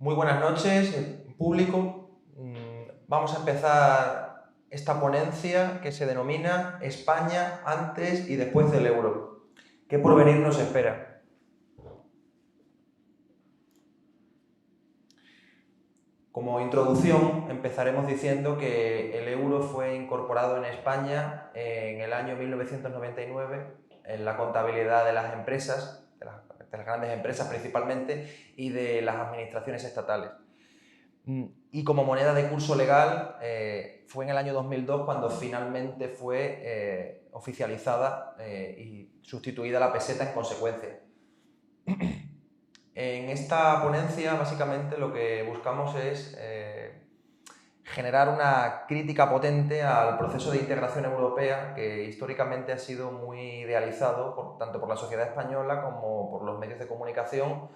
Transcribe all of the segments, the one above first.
Muy buenas noches, público. Vamos a empezar esta ponencia que se denomina España antes y después del euro. ¿Qué porvenir nos espera? Como introducción, empezaremos diciendo que el euro fue incorporado en España en el año 1999 en la contabilidad de las empresas, de las grandes empresas principalmente, y de las administraciones estatales. Y como moneda de curso legal fue en el año 2002 cuando finalmente fue oficializada y sustituida la peseta en consecuencia. En esta ponencia básicamente lo que buscamos es generar una crítica potente al proceso de integración europea que históricamente ha sido muy idealizado tanto por la sociedad española como por los medios de comunicación,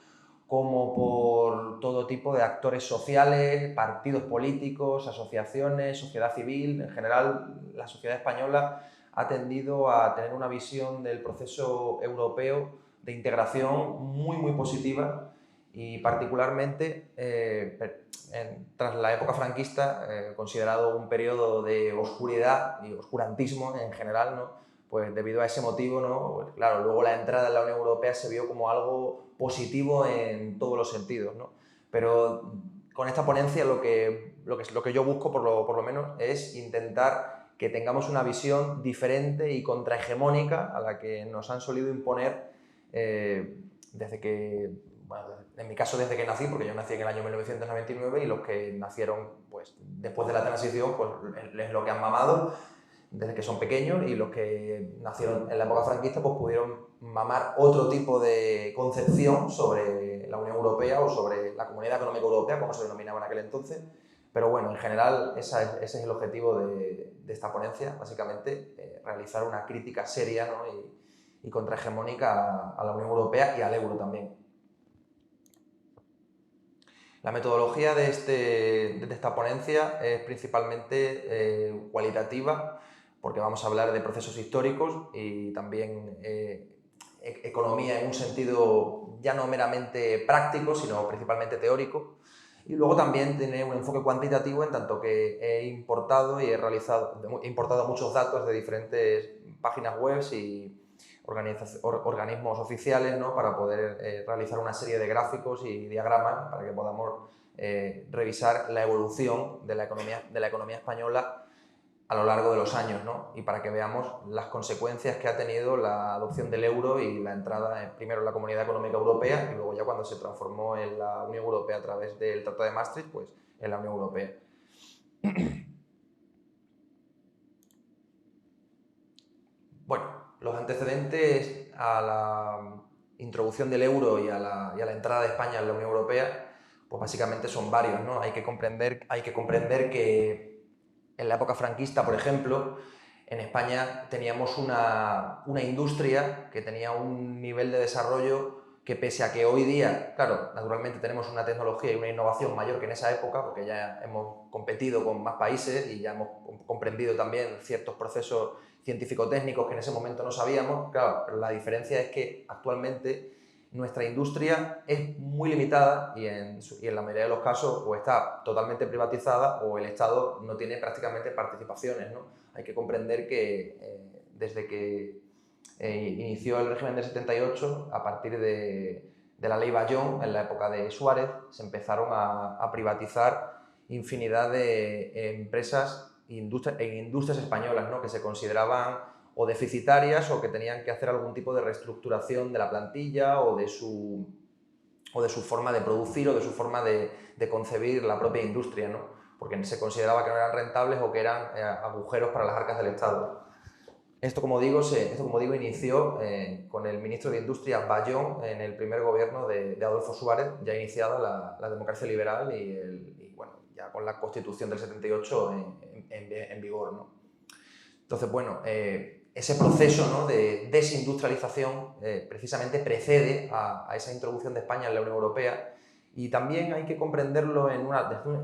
como por todo tipo de actores sociales, partidos políticos, asociaciones, sociedad civil. En general, la sociedad española ha tendido a tener una visión del proceso europeo de integración muy positiva y particularmente tras la época franquista, considerado un periodo de oscuridad y oscurantismo en general, ¿no? Pues debido a ese motivo, ¿no? Pues claro, luego la entrada en la Unión Europea se vio como algo positivo en todos los sentidos, ¿no? Pero con esta ponencia lo que yo busco, por lo menos, es intentar que tengamos una visión diferente y contrahegemónica a la que nos han solido imponer desde que, bueno, en mi caso desde que nací, porque yo nací en el año 1999 y los que nacieron pues, después de la transición pues, es lo que han mamado desde que son pequeños, y los que nacieron en la época franquista pues pudieron mamar otro tipo de concepción sobre la Unión Europea o sobre la Comunidad Económica Europea, como se denominaba en aquel entonces. Pero bueno, en general ese es el objetivo de esta ponencia, básicamente realizar una crítica seria, ¿no? y contrahegemónica a la Unión Europea y al euro también. La metodología de esta ponencia es principalmente cualitativa, porque vamos a hablar de procesos históricos y también economía en un sentido ya no meramente práctico, sino principalmente teórico. Y luego también tiene un enfoque cuantitativo, en tanto que he importado he importado muchos datos de diferentes páginas web y organismos oficiales, ¿no? Para poder realizar una serie de gráficos y diagramas para que podamos revisar la evolución de la economía española a lo largo de los años, ¿no? Y para que veamos las consecuencias que ha tenido la adopción del euro y la entrada primero en la Comunidad Económica Europea y luego ya cuando se transformó en la Unión Europea a través del Tratado de Maastricht, pues en la Unión Europea. Bueno, los antecedentes a la introducción del euro y a la entrada de España en la Unión Europea, pues básicamente son varios, ¿no? Hay que comprender que en la época franquista, por ejemplo, en España teníamos una industria que tenía un nivel de desarrollo que, pese a que hoy día, claro, naturalmente tenemos una tecnología y una innovación mayor que en esa época, porque ya hemos competido con más países y ya hemos comprendido también ciertos procesos científico-técnicos que en ese momento no sabíamos, claro, pero la diferencia es que actualmente nuestra industria es muy limitada y en la mayoría de los casos o está totalmente privatizada o el Estado no tiene prácticamente participaciones, ¿no? Hay que comprender que desde que inició el régimen del 78, a partir de la ley Bayón, en la época de Suárez, se empezaron a privatizar infinidad de empresas e industrias españolas, ¿no? Que se consideraban o deficitarias o que tenían que hacer algún tipo de reestructuración de la plantilla o de su forma de producir o de su forma de concebir la propia industria, ¿no? Porque se consideraba que no eran rentables o que eran agujeros para las arcas del Estado. Esto, como digo, inició con el ministro de Industria Bayón en el primer gobierno de Adolfo Suárez, ya iniciada la democracia liberal y bueno, ya con la Constitución del 78 en vigor, ¿no? Entonces, bueno, ese proceso, ¿no? de desindustrialización precisamente precede a esa introducción de España en la Unión Europea, y también hay que comprenderlo en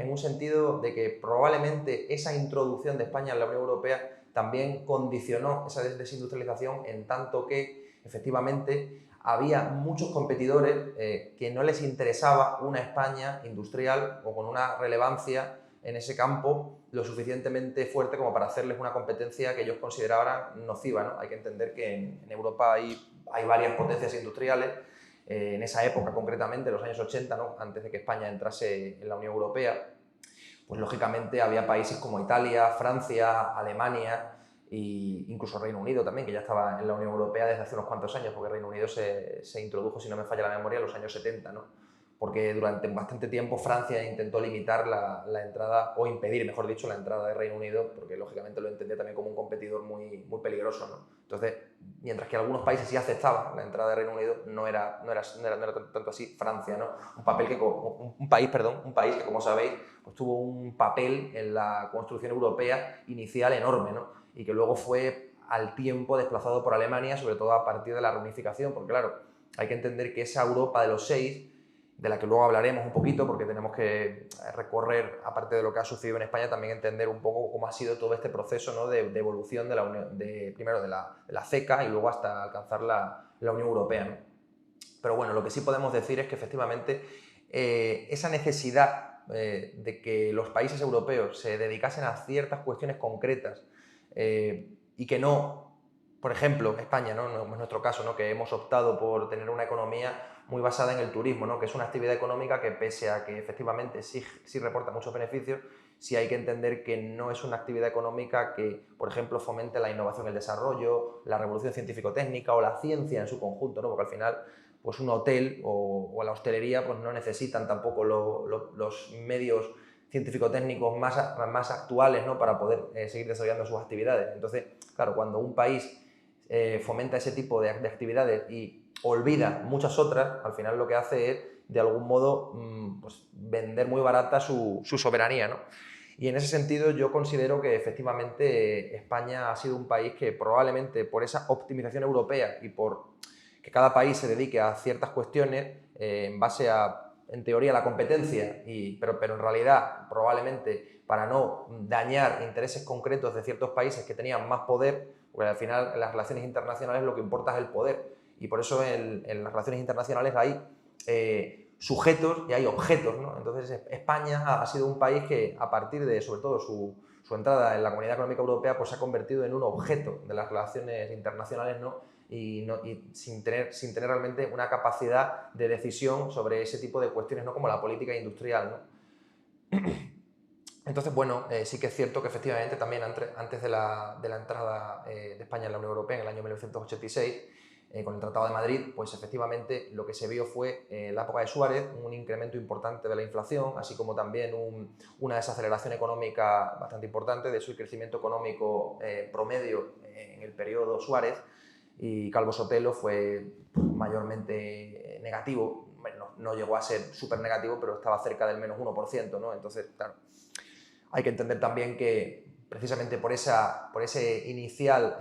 un sentido de que probablemente esa introducción de España en la Unión Europea también condicionó esa desindustrialización, en tanto que efectivamente había muchos competidores que no les interesaba una España industrial o con una relevancia en ese campo lo suficientemente fuerte como para hacerles una competencia que ellos consideraran nociva, ¿no? Hay que entender que en Europa hay varias potencias industriales. En esa época, concretamente, en los años 80, ¿no? Antes de que España entrase en la Unión Europea, pues lógicamente había países como Italia, Francia, Alemania e incluso Reino Unido también, que ya estaba en la Unión Europea desde hace unos cuantos años, porque Reino Unido se introdujo, si no me falla la memoria, en los años 70, ¿no? Porque durante bastante tiempo Francia intentó limitar la entrada, o impedir, mejor dicho, la entrada de Reino Unido, porque lógicamente lo entendía también como un competidor muy peligroso, ¿no? Entonces, mientras que algunos países sí aceptaban la entrada de Reino Unido, no era tanto así Francia, ¿no? Un país que, como sabéis, pues tuvo un papel en la construcción europea inicial enorme, ¿no? Y que luego fue al tiempo desplazado por Alemania, sobre todo a partir de la reunificación, porque claro, hay que entender que esa Europa de los 6, de la que luego hablaremos un poquito, porque tenemos que recorrer, aparte de lo que ha sucedido en España, también entender un poco cómo ha sido todo este proceso, ¿no? de evolución de la Unión, primero de la CECA y luego hasta alcanzar la Unión Europea, ¿no? Pero bueno, lo que sí podemos decir es que efectivamente esa necesidad de que los países europeos se dedicasen a ciertas cuestiones concretas y que no, por ejemplo, España, ¿no? Es nuestro caso, ¿no? Que hemos optado por tener una economía muy basada en el turismo, ¿no? Que es una actividad económica que, pese a que efectivamente sí reporta muchos beneficios, sí hay que entender que no es una actividad económica que, por ejemplo, fomente la innovación y el desarrollo, la revolución científico-técnica o la ciencia en su conjunto, ¿no? Porque al final, pues un hotel o la hostelería pues no necesitan tampoco los medios científico-técnicos más actuales, ¿no? Para poder seguir desarrollando sus actividades. Entonces, claro, cuando un país fomenta ese tipo de actividades y olvida muchas otras, al final lo que hace es, de algún modo, pues vender muy barata su soberanía, ¿no? Y en ese sentido yo considero que efectivamente España ha sido un país que probablemente por esa optimización europea y por que cada país se dedique a ciertas cuestiones en base a, en teoría, la competencia, pero en realidad probablemente para no dañar intereses concretos de ciertos países que tenían más poder, porque al final en las relaciones internacionales lo que importa es el poder. Y por eso en las relaciones internacionales hay sujetos y hay objetos, ¿no? Entonces España ha sido un país que, a partir de, sobre todo, su entrada en la Comunidad Económica Europea, pues se ha convertido en un objeto de las relaciones internacionales, ¿no? Y sin tener realmente una capacidad de decisión sobre ese tipo de cuestiones, ¿no? Como la política industrial, ¿no? Entonces, bueno, sí que es cierto que efectivamente también antes de la entrada de España en la Unión Europea en el año 1986, con el Tratado de Madrid, pues efectivamente lo que se vio fue en la época de Suárez un incremento importante de la inflación, así como también una desaceleración económica bastante importante. De su crecimiento económico promedio en el periodo Suárez, y Calvo Sotelo fue mayormente negativo. Bueno, no llegó a ser súper negativo, pero estaba cerca del menos 1%, ¿no? Entonces, claro, hay que entender también que precisamente por ese inicial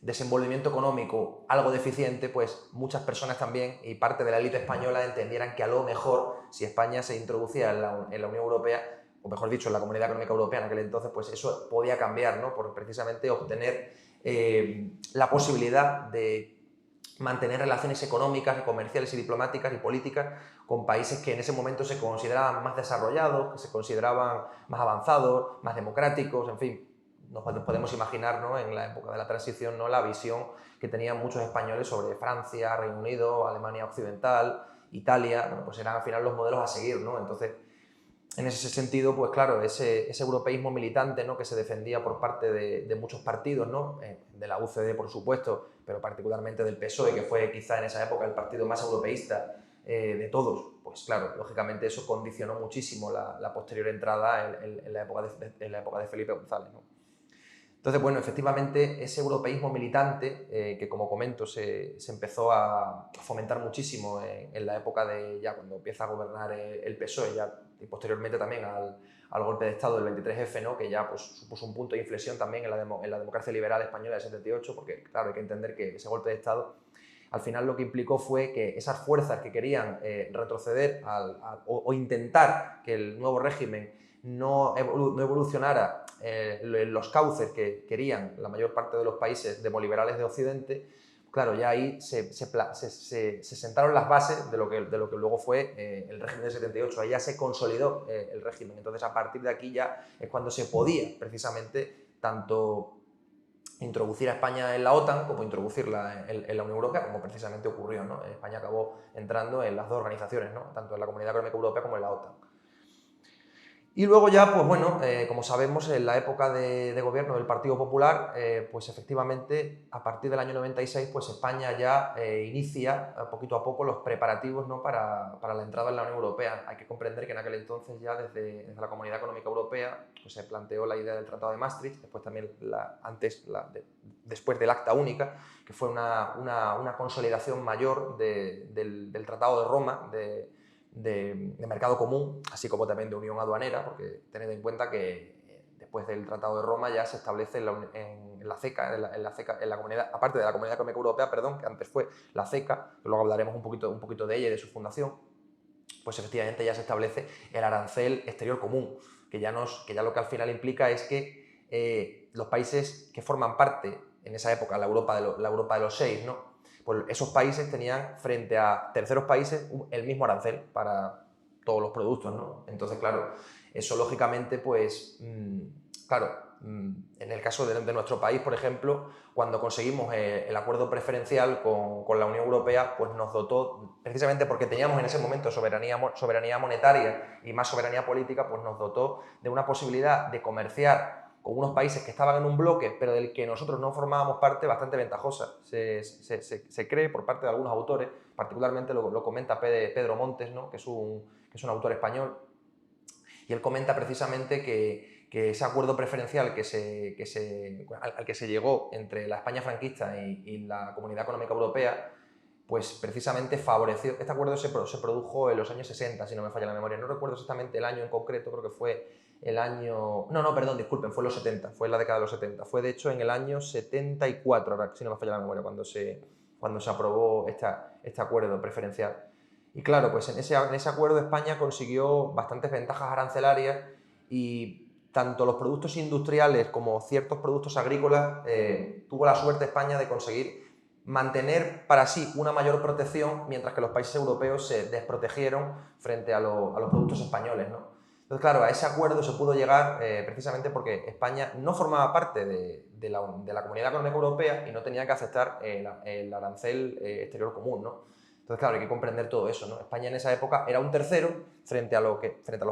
desenvolvimiento económico algo deficiente, pues muchas personas también y parte de la élite española entendieran que a lo mejor, si España se introducía en la Unión Europea, o mejor dicho, en la Comunidad Económica Europea en aquel entonces, pues eso podía cambiar, ¿no? Por precisamente obtener la posibilidad de mantener relaciones económicas, comerciales y diplomáticas y políticas con países que en ese momento se consideraban más desarrollados, que se consideraban más avanzados, más democráticos, en fin. Nos podemos imaginar, ¿no? En la época de la transición, ¿no? La visión que tenían muchos españoles sobre Francia, Reino Unido, Alemania Occidental, Italia. Bueno, pues eran al final los modelos a seguir, ¿no? Entonces, en ese sentido, pues claro, ese europeísmo militante, ¿no? Que se defendía por parte de muchos partidos, ¿no? De la UCD, por supuesto, pero particularmente del PSOE, que fue quizá en esa época el partido más europeísta de todos, pues claro, lógicamente eso condicionó muchísimo la posterior entrada en la época de Felipe González, ¿no? Entonces, bueno, efectivamente, ese europeísmo militante, que como comento, se empezó a fomentar muchísimo en la época de ya cuando empieza a gobernar el PSOE, ya, y posteriormente también al golpe de Estado del 23F, ¿no? Que ya pues, supuso un punto de inflexión también en la democracia liberal española del 78, porque claro, hay que entender que ese golpe de Estado al final lo que implicó fue que esas fuerzas que querían retroceder o intentar que el nuevo régimen no evolucionara los cauces que querían la mayor parte de los países demoliberales de Occidente, claro, ya ahí se sentaron las bases de lo que luego fue el régimen del 78, ahí ya se consolidó el régimen, entonces a partir de aquí ya es cuando se podía precisamente tanto introducir a España en la OTAN como introducirla en la Unión Europea, como precisamente ocurrió, ¿no? España acabó entrando en las dos organizaciones, ¿no? Tanto en la Comunidad Económica Europea como en la OTAN. Y luego ya, pues bueno, como sabemos, en la época de gobierno del Partido Popular, pues efectivamente, a partir del año 96, pues España ya inicia poquito a poco los preparativos, ¿no? para la entrada en la Unión Europea. Hay que comprender que en aquel entonces ya desde la Comunidad Económica Europea pues se planteó la idea del Tratado de Maastricht, después también después del Acta Única, que fue una consolidación mayor del Tratado de Roma, de mercado común, así como también de unión aduanera, porque tened en cuenta que después del Tratado de Roma ya se establece en la CECA, en la comunidad, aparte de la Comunidad Económica Europea, perdón, que antes fue la CECA, que luego hablaremos un poquito de ella y de su fundación, pues efectivamente ya se establece el arancel exterior común, que ya lo que al final implica es que los países que forman parte, en esa época, la Europa de los 6, ¿no? Pues esos países tenían frente a terceros países el mismo arancel para todos los productos, ¿no? Entonces, claro, eso lógicamente, pues, claro, en el caso de nuestro país, por ejemplo, cuando conseguimos el acuerdo preferencial con la Unión Europea, pues nos dotó, precisamente porque teníamos en ese momento soberanía monetaria y más soberanía política, pues nos dotó de una posibilidad de comerciar con unos países que estaban en un bloque, pero del que nosotros no formábamos parte, bastante ventajosa. Se cree por parte de algunos autores, particularmente lo comenta Pedro Montes, ¿no? que es un autor español, y él comenta precisamente que ese acuerdo preferencial al que se llegó entre la España franquista y la Comunidad Económica Europea, pues precisamente favoreció. Este acuerdo se produjo en los años 60, si no me falla la memoria. No recuerdo exactamente el año en concreto, creo que fue el año... No, perdón, disculpen, fue en los 70, fue en la década de los 70. Fue de hecho en el año 74, si no me falla la memoria, cuando se aprobó este acuerdo preferencial. Y claro, pues en ese acuerdo España consiguió bastantes ventajas arancelarias y tanto los productos industriales como ciertos productos agrícolas tuvo la suerte España de conseguir mantener para sí una mayor protección, mientras que los países europeos se desprotegieron frente a los productos españoles, ¿no? Entonces, claro, a ese acuerdo se pudo llegar precisamente porque España no formaba parte de la Comunidad Económica Europea y no tenía que aceptar el arancel exterior común, ¿no? Entonces, claro, hay que comprender todo eso, ¿no? España en esa época era un tercero frente a los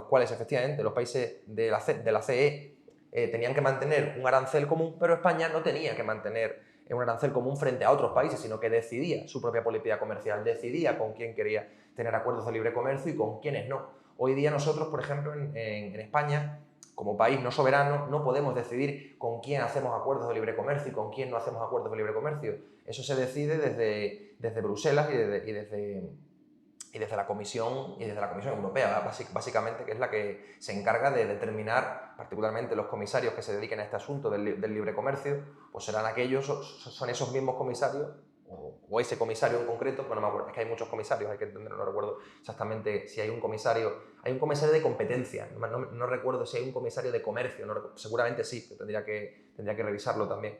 cuales, efectivamente, los países de la CE tenían que mantener un arancel común, pero España no tenía que mantener un arancel común frente a otros países, sino que decidía su propia política comercial, decidía con quién quería tener acuerdos de libre comercio y con quiénes no. Hoy día nosotros, por ejemplo, en España, como país no soberano, no podemos decidir con quién hacemos acuerdos de libre comercio y con quién no hacemos acuerdos de libre comercio. Eso se decide desde Bruselas y desde la Comisión Europea, básicamente, que es la que se encarga de determinar, particularmente los comisarios que se dediquen a este asunto del libre comercio, pues serán son esos mismos comisarios, o ese comisario en concreto, bueno, no me acuerdo, es que hay muchos comisarios, hay que entenderlo, no recuerdo exactamente si hay un comisario de competencia, no recuerdo si hay un comisario de comercio, seguramente sí, tendría que revisarlo también,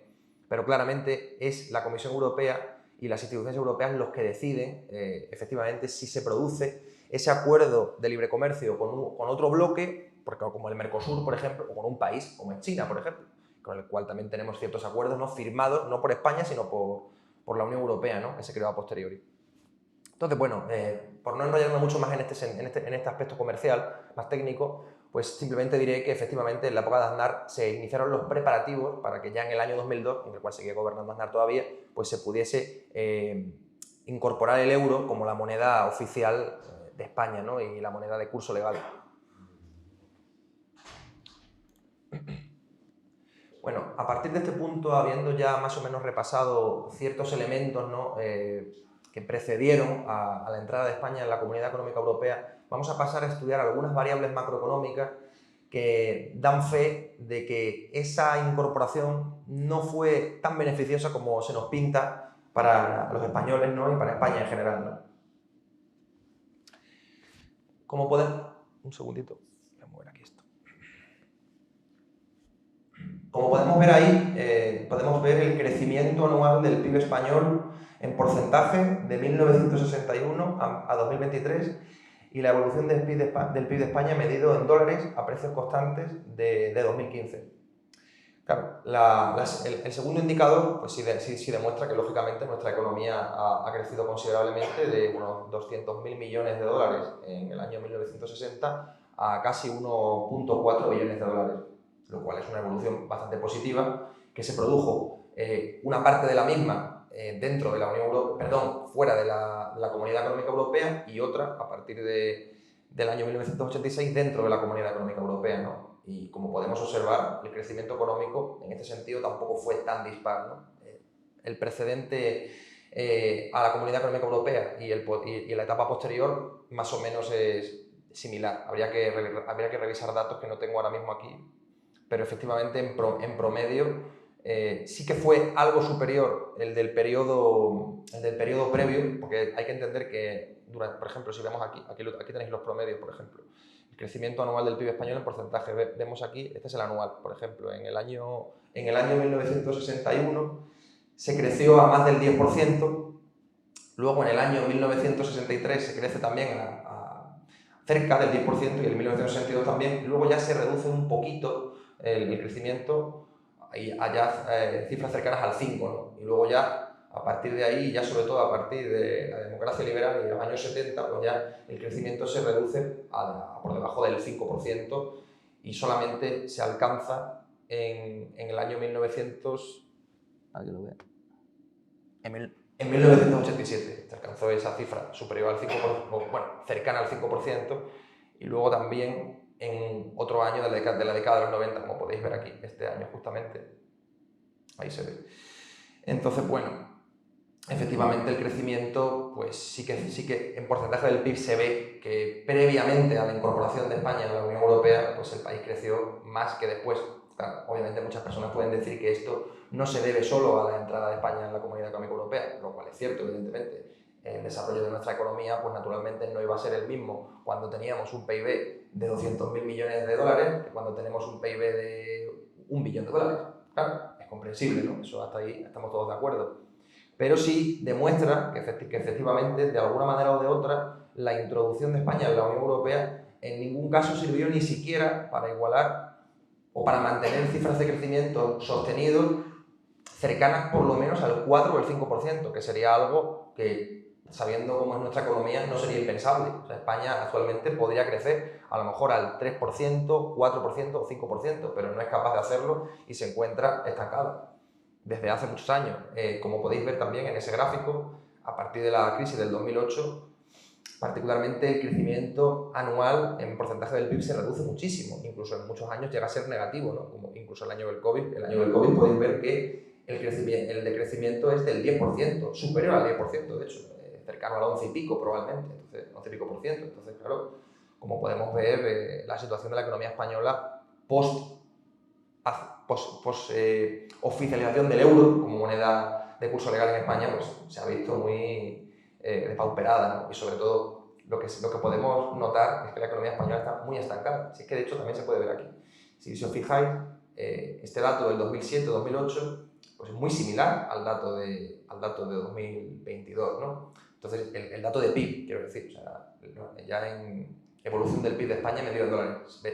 pero claramente es la Comisión Europea y las instituciones europeas los que deciden efectivamente si se produce ese acuerdo de libre comercio con otro bloque, como el Mercosur, por ejemplo, o con un país como es China, por ejemplo, con el cual también tenemos ciertos acuerdos no firmados, no por España, sino por la Unión Europea, ¿no? Que se creó a posteriori. Entonces, bueno, por no enrollarme mucho más en este aspecto comercial, más técnico, pues simplemente diré que efectivamente en la época de Aznar se iniciaron los preparativos para que ya en el año 2002, en el cual seguía gobernando Aznar todavía, pues se pudiese incorporar el euro como la moneda oficial de España, ¿no? Y la moneda de curso legal. Bueno, a partir de este punto, habiendo ya más o menos repasado ciertos elementos, ¿no? Que precedieron a la entrada de España en la Comunidad Económica Europea, vamos a pasar a estudiar algunas variables macroeconómicas que dan fe de que esa incorporación no fue tan beneficiosa como se nos pinta para los españoles, ¿no? Y para España en general, ¿no? Como podemos... Un segundito, voy a mover aquí esto. Como podemos ver ahí, podemos ver el crecimiento anual del PIB español en porcentaje de 1961 a 2023 y la evolución del PIB de España medido en dólares a precios constantes de 2015. Claro, el segundo indicador pues sí demuestra que lógicamente nuestra economía ha crecido considerablemente de unos 200.000 millones de dólares en el año 1960 a casi 1,4 billones de dólares, lo cual es una evolución bastante positiva que se produjo una parte de la misma dentro de la Unión Europea, fuera de la Comunidad Económica Europea y otra a partir del año 1986 dentro de la Comunidad Económica Europea, ¿no? Y como podemos observar, el crecimiento económico en este sentido tampoco fue tan dispar, ¿no? El precedente a la Comunidad Económica Europea y la etapa posterior más o menos es similar. Habría que revisar datos que no tengo ahora mismo aquí, pero efectivamente en promedio sí que fue algo superior el del periodo previo, porque hay que entender que, por ejemplo, si vemos aquí tenéis los promedios, por ejemplo. El crecimiento anual del PIB español en porcentaje, vemos aquí, este es el anual, por ejemplo, en el año 1961 se creció a más del 10%, luego en el año 1963 se crece también a cerca del 10% y en 1962 también, luego ya se reduce un poquito el crecimiento y allá cifras cercanas al 5, ¿no? Y luego ya a partir de ahí, ya sobre todo a partir de la democracia liberal y los años 70, pues ya el crecimiento se reduce por debajo del 5% y solamente se alcanza en el año 1900, aquí lo veo, en 1987 se alcanzó esa cifra superior al 5%, bueno, cercana al 5%, y luego también en otro año de la década de los 90, como podéis ver aquí, este año justamente, ahí se ve. Entonces, bueno, efectivamente el crecimiento, pues sí que en porcentaje del PIB se ve que previamente a la incorporación de España a la Unión Europea, pues el país creció más que después. Claro, obviamente muchas personas pueden decir que esto no se debe solo a la entrada de España en la Comunidad Económica Europea, lo cual es cierto, evidentemente. El desarrollo de nuestra economía, pues naturalmente no iba a ser el mismo cuando teníamos un PIB de 200.000 millones de dólares que cuando tenemos un PIB de 1 billón de dólares. Claro, es comprensible, ¿no? Eso hasta ahí estamos todos de acuerdo. Pero sí demuestra que efectivamente, de alguna manera o de otra, la introducción de España en la Unión Europea en ningún caso sirvió ni siquiera para igualar o para mantener cifras de crecimiento sostenidos cercanas por lo menos al 4 o el 5%, que sería algo que, sabiendo cómo es nuestra economía, no sería impensable. O sea, España actualmente podría crecer a lo mejor al 3%, 4% o 5%, pero no es capaz de hacerlo y se encuentra estancada desde hace muchos años. Como podéis ver también en ese gráfico, a partir de la crisis del 2008, particularmente el crecimiento anual en porcentaje del PIB se reduce muchísimo, incluso en muchos años llega a ser negativo, ¿no? Como incluso el año del COVID. El año del COVID podéis ver que el decrecimiento es del 10%, superior al 10%, de hecho, cercano al 11 y pico probablemente, entonces 11 y pico por ciento. Entonces, claro, como podemos ver, la situación de la economía española post oficialización del euro como moneda de curso legal en España, pues se ha visto muy depauperada, ¿no? Y sobre todo lo que podemos notar es que la economía española está muy estancada. Si es que de hecho también se puede ver aquí. Si os fijáis, este dato del 2007-2008 pues es muy similar al dato de 2022, ¿no? Entonces, el dato de PIB, quiero decir, o sea, ya en evolución del PIB de España medido en dólares, pues,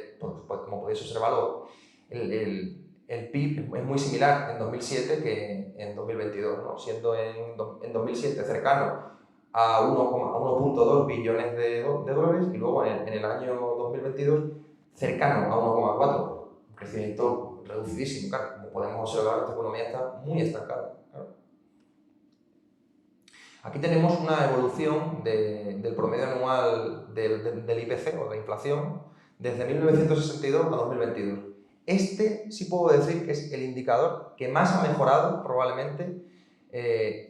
como podéis observarlo, el PIB es muy similar en 2007 que en 2022, ¿no? Siendo en 2007 cercano a 1,2 billones de dólares y luego en el año 2022 cercano a 1,4. Un crecimiento reducidísimo, claro. Como podemos observar, nuestra economía está muy estancada. Claro. Aquí tenemos una evolución del promedio anual del IPC o de inflación desde 1962 a 2022. Este sí puedo decir que es el indicador que más ha mejorado probablemente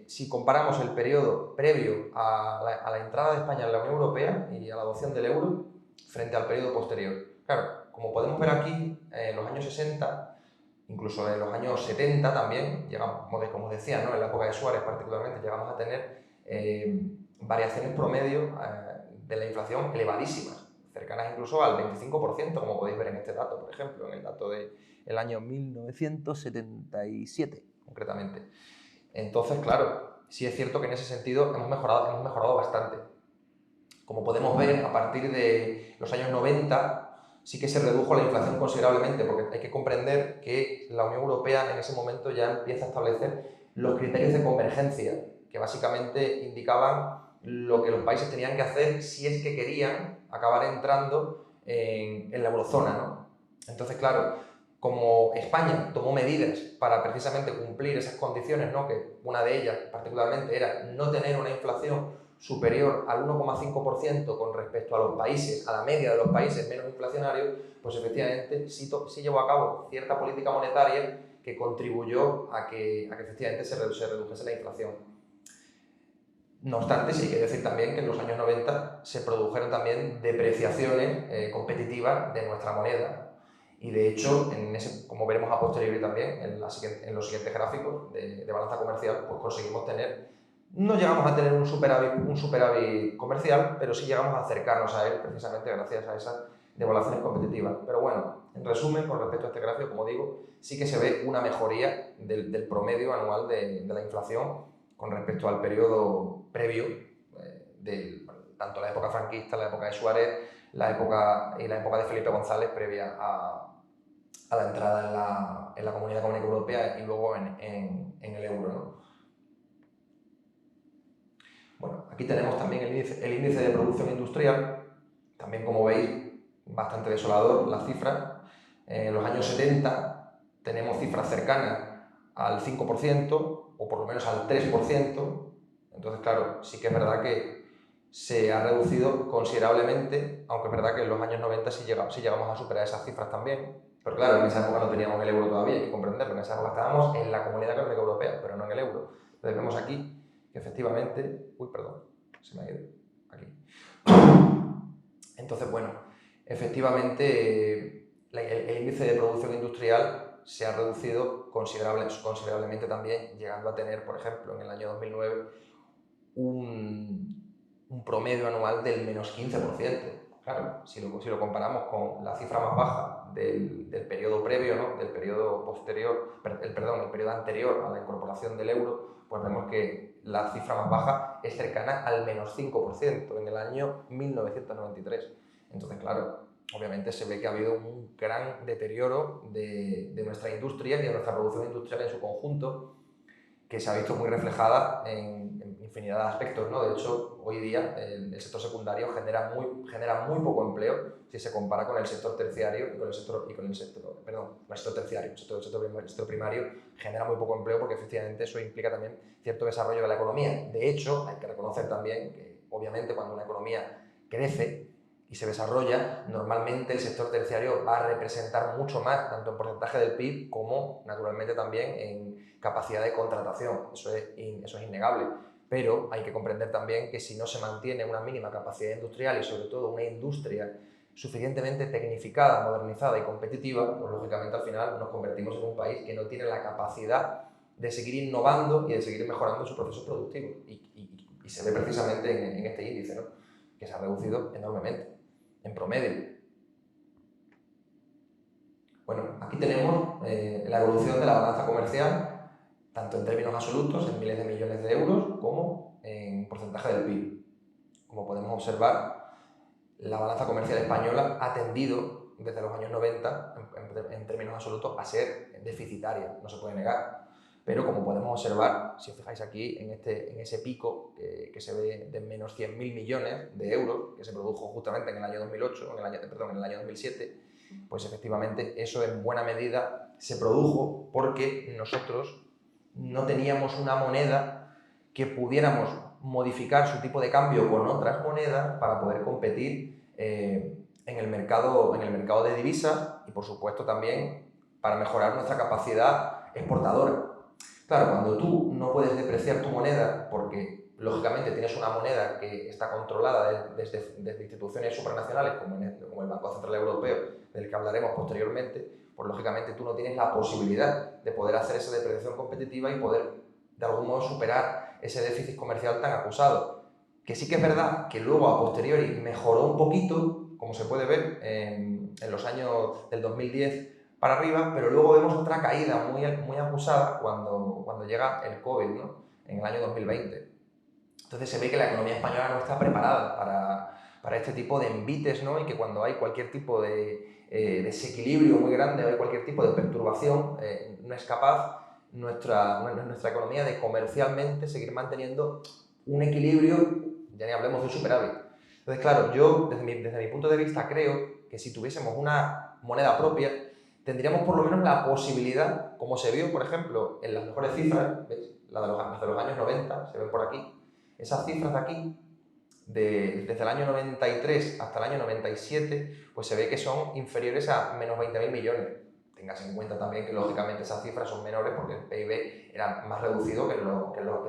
si comparamos el periodo previo a la entrada de España en la Unión Europea y a la adopción del euro frente al periodo posterior. Claro, como podemos ver aquí, en los años 60, incluso en los años 70 también, llegamos, como decía, ¿no? En la época de Suárez particularmente, llegamos a tener variaciones promedio de la inflación elevadísimas, cercanas incluso al 25%, como podéis ver en este dato, por ejemplo, en el dato del año 1977, concretamente. Entonces, claro, sí es cierto que en ese sentido hemos mejorado bastante. Como podemos ver, a partir de los años 90 sí que se redujo la inflación considerablemente, porque hay que comprender que la Unión Europea en ese momento ya empieza a establecer los criterios de convergencia, que básicamente indicaban lo que los países tenían que hacer si es que querían acabar entrando en la eurozona, ¿no? Entonces, claro, como España tomó medidas para precisamente cumplir esas condiciones, ¿no? Que una de ellas particularmente era no tener una inflación superior al 1,5% con respecto a los países, a la media de los países menos inflacionarios, pues efectivamente sí llevó a cabo cierta política monetaria que contribuyó a que efectivamente se redujese la inflación. No obstante, sí hay que decir también que en los años 90 se produjeron también depreciaciones competitivas de nuestra moneda. Y de hecho, como veremos a posteriori también, en los siguientes gráficos de balanza comercial, pues conseguimos tener, no llegamos a tener un superávit comercial, pero sí llegamos a acercarnos a él precisamente gracias a esas devaluaciones competitivas. Pero bueno, en resumen, con respecto a este gráfico, como digo, sí que se ve una mejoría del promedio anual de la inflación con respecto al periodo previo tanto la época franquista, la época de Suárez, la época de Felipe González previa a la entrada en la Comunidad Económica Europea y luego en el euro, ¿no? Bueno, aquí tenemos también el índice de producción industrial, también como veis, bastante desolador las cifras. En los años 70 tenemos cifras cercanas al 5% o por lo menos al 3%. Entonces, claro, sí que es verdad que se ha reducido considerablemente, aunque es verdad que en los años 90 sí llegamos a superar esas cifras también. Pero claro, en esa época no teníamos el euro todavía, hay que comprenderlo. En esa época estábamos en la Comunidad Económica Europea, pero no en el euro. Entonces vemos aquí que efectivamente... Uy, perdón, se me ha ido aquí. Entonces, bueno, efectivamente el índice de producción industrial se ha reducido considerablemente también, llegando a tener, por ejemplo, en el año 2009 un promedio anual del menos 15%. Claro, si lo comparamos con la cifra más baja del periodo previo, ¿no? Del periodo posterior, el periodo anterior a la incorporación del euro, pues vemos que la cifra más baja es cercana al menos 5% en el año 1993. Entonces, claro, obviamente se ve que ha habido un gran deterioro de nuestra industria y de nuestra producción industrial en su conjunto, que se ha visto muy reflejada en infinidad de aspectos, ¿no? De hecho, hoy día el sector secundario genera muy poco empleo si se compara con el sector terciario el sector primario genera muy poco empleo porque efectivamente eso implica también cierto desarrollo de la economía. De hecho, hay que reconocer también que obviamente cuando una economía crece y se desarrolla, normalmente el sector terciario va a representar mucho más, tanto en porcentaje del PIB como, naturalmente, también en capacidad de contratación. Eso es innegable. Pero hay que comprender también que si no se mantiene una mínima capacidad industrial y, sobre todo, una industria suficientemente tecnificada, modernizada y competitiva, pues lógicamente al final nos convertimos en un país que no tiene la capacidad de seguir innovando y de seguir mejorando su proceso productivo. Y se ve precisamente en este índice, ¿no? Que se ha reducido enormemente en promedio. Bueno, aquí tenemos la evolución de la balanza comercial, tanto en términos absolutos, en miles de millones de euros, como en porcentaje del PIB. Como podemos observar, la balanza comercial española ha tendido desde los años 90, en términos absolutos, a ser deficitaria, no se puede negar. Pero como podemos observar, si os fijáis aquí, en ese pico que se ve de menos 100.000 millones de euros, que se produjo justamente en el año 2008, en el año 2007, pues efectivamente eso en buena medida se produjo porque nosotros no teníamos una moneda que pudiéramos modificar su tipo de cambio con otras monedas para poder competir en el mercado de divisas y, por supuesto, también para mejorar nuestra capacidad exportadora. Claro, cuando tú no puedes depreciar tu moneda porque, lógicamente, tienes una moneda que está controlada desde instituciones supranacionales como el Banco Central Europeo, del que hablaremos posteriormente, pues lógicamente tú no tienes la posibilidad de poder hacer esa depreciación competitiva y poder, de algún modo, superar ese déficit comercial tan acusado. Que sí que es verdad que luego, a posteriori, mejoró un poquito, como se puede ver en los años del 2010 para arriba, pero luego vemos otra caída muy acusada cuando llega el COVID, ¿no? en el año 2020. Entonces se ve que la economía española no está preparada para este tipo de envites, ¿no? Y que cuando hay cualquier tipo de desequilibrio muy grande o hay cualquier tipo de perturbación, no es capaz nuestra economía de comercialmente seguir manteniendo un equilibrio, ya ni hablemos de un superávit. Entonces, claro, yo desde mi punto de vista creo que si tuviésemos una moneda propia, tendríamos por lo menos la posibilidad, como se vio, por ejemplo, en las mejores cifras, ¿veis? Las de los años 90, se ven por aquí, esas cifras de aquí, desde el año 93 hasta el año 97, pues se ve que son inferiores a menos 20.000 millones. Tengas en cuenta también que lógicamente esas cifras son menores porque el PIB era más reducido que en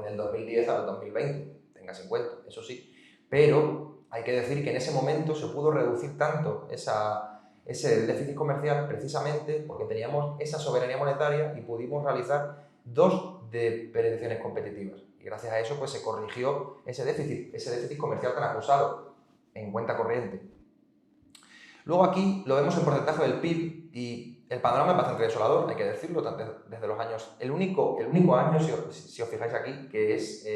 el 2010 al 2020, tengas en cuenta, eso sí. Pero hay que decir que en ese momento se pudo reducir tanto ese déficit comercial precisamente porque teníamos esa soberanía monetaria y pudimos realizar dos depreciaciones competitivas. Y gracias a eso pues, se corrigió ese déficit comercial tan acusado en cuenta corriente. Luego aquí lo vemos en porcentaje del PIB y el panorama es bastante desolador, hay que decirlo, desde los años... El único año, si os fijáis aquí, que es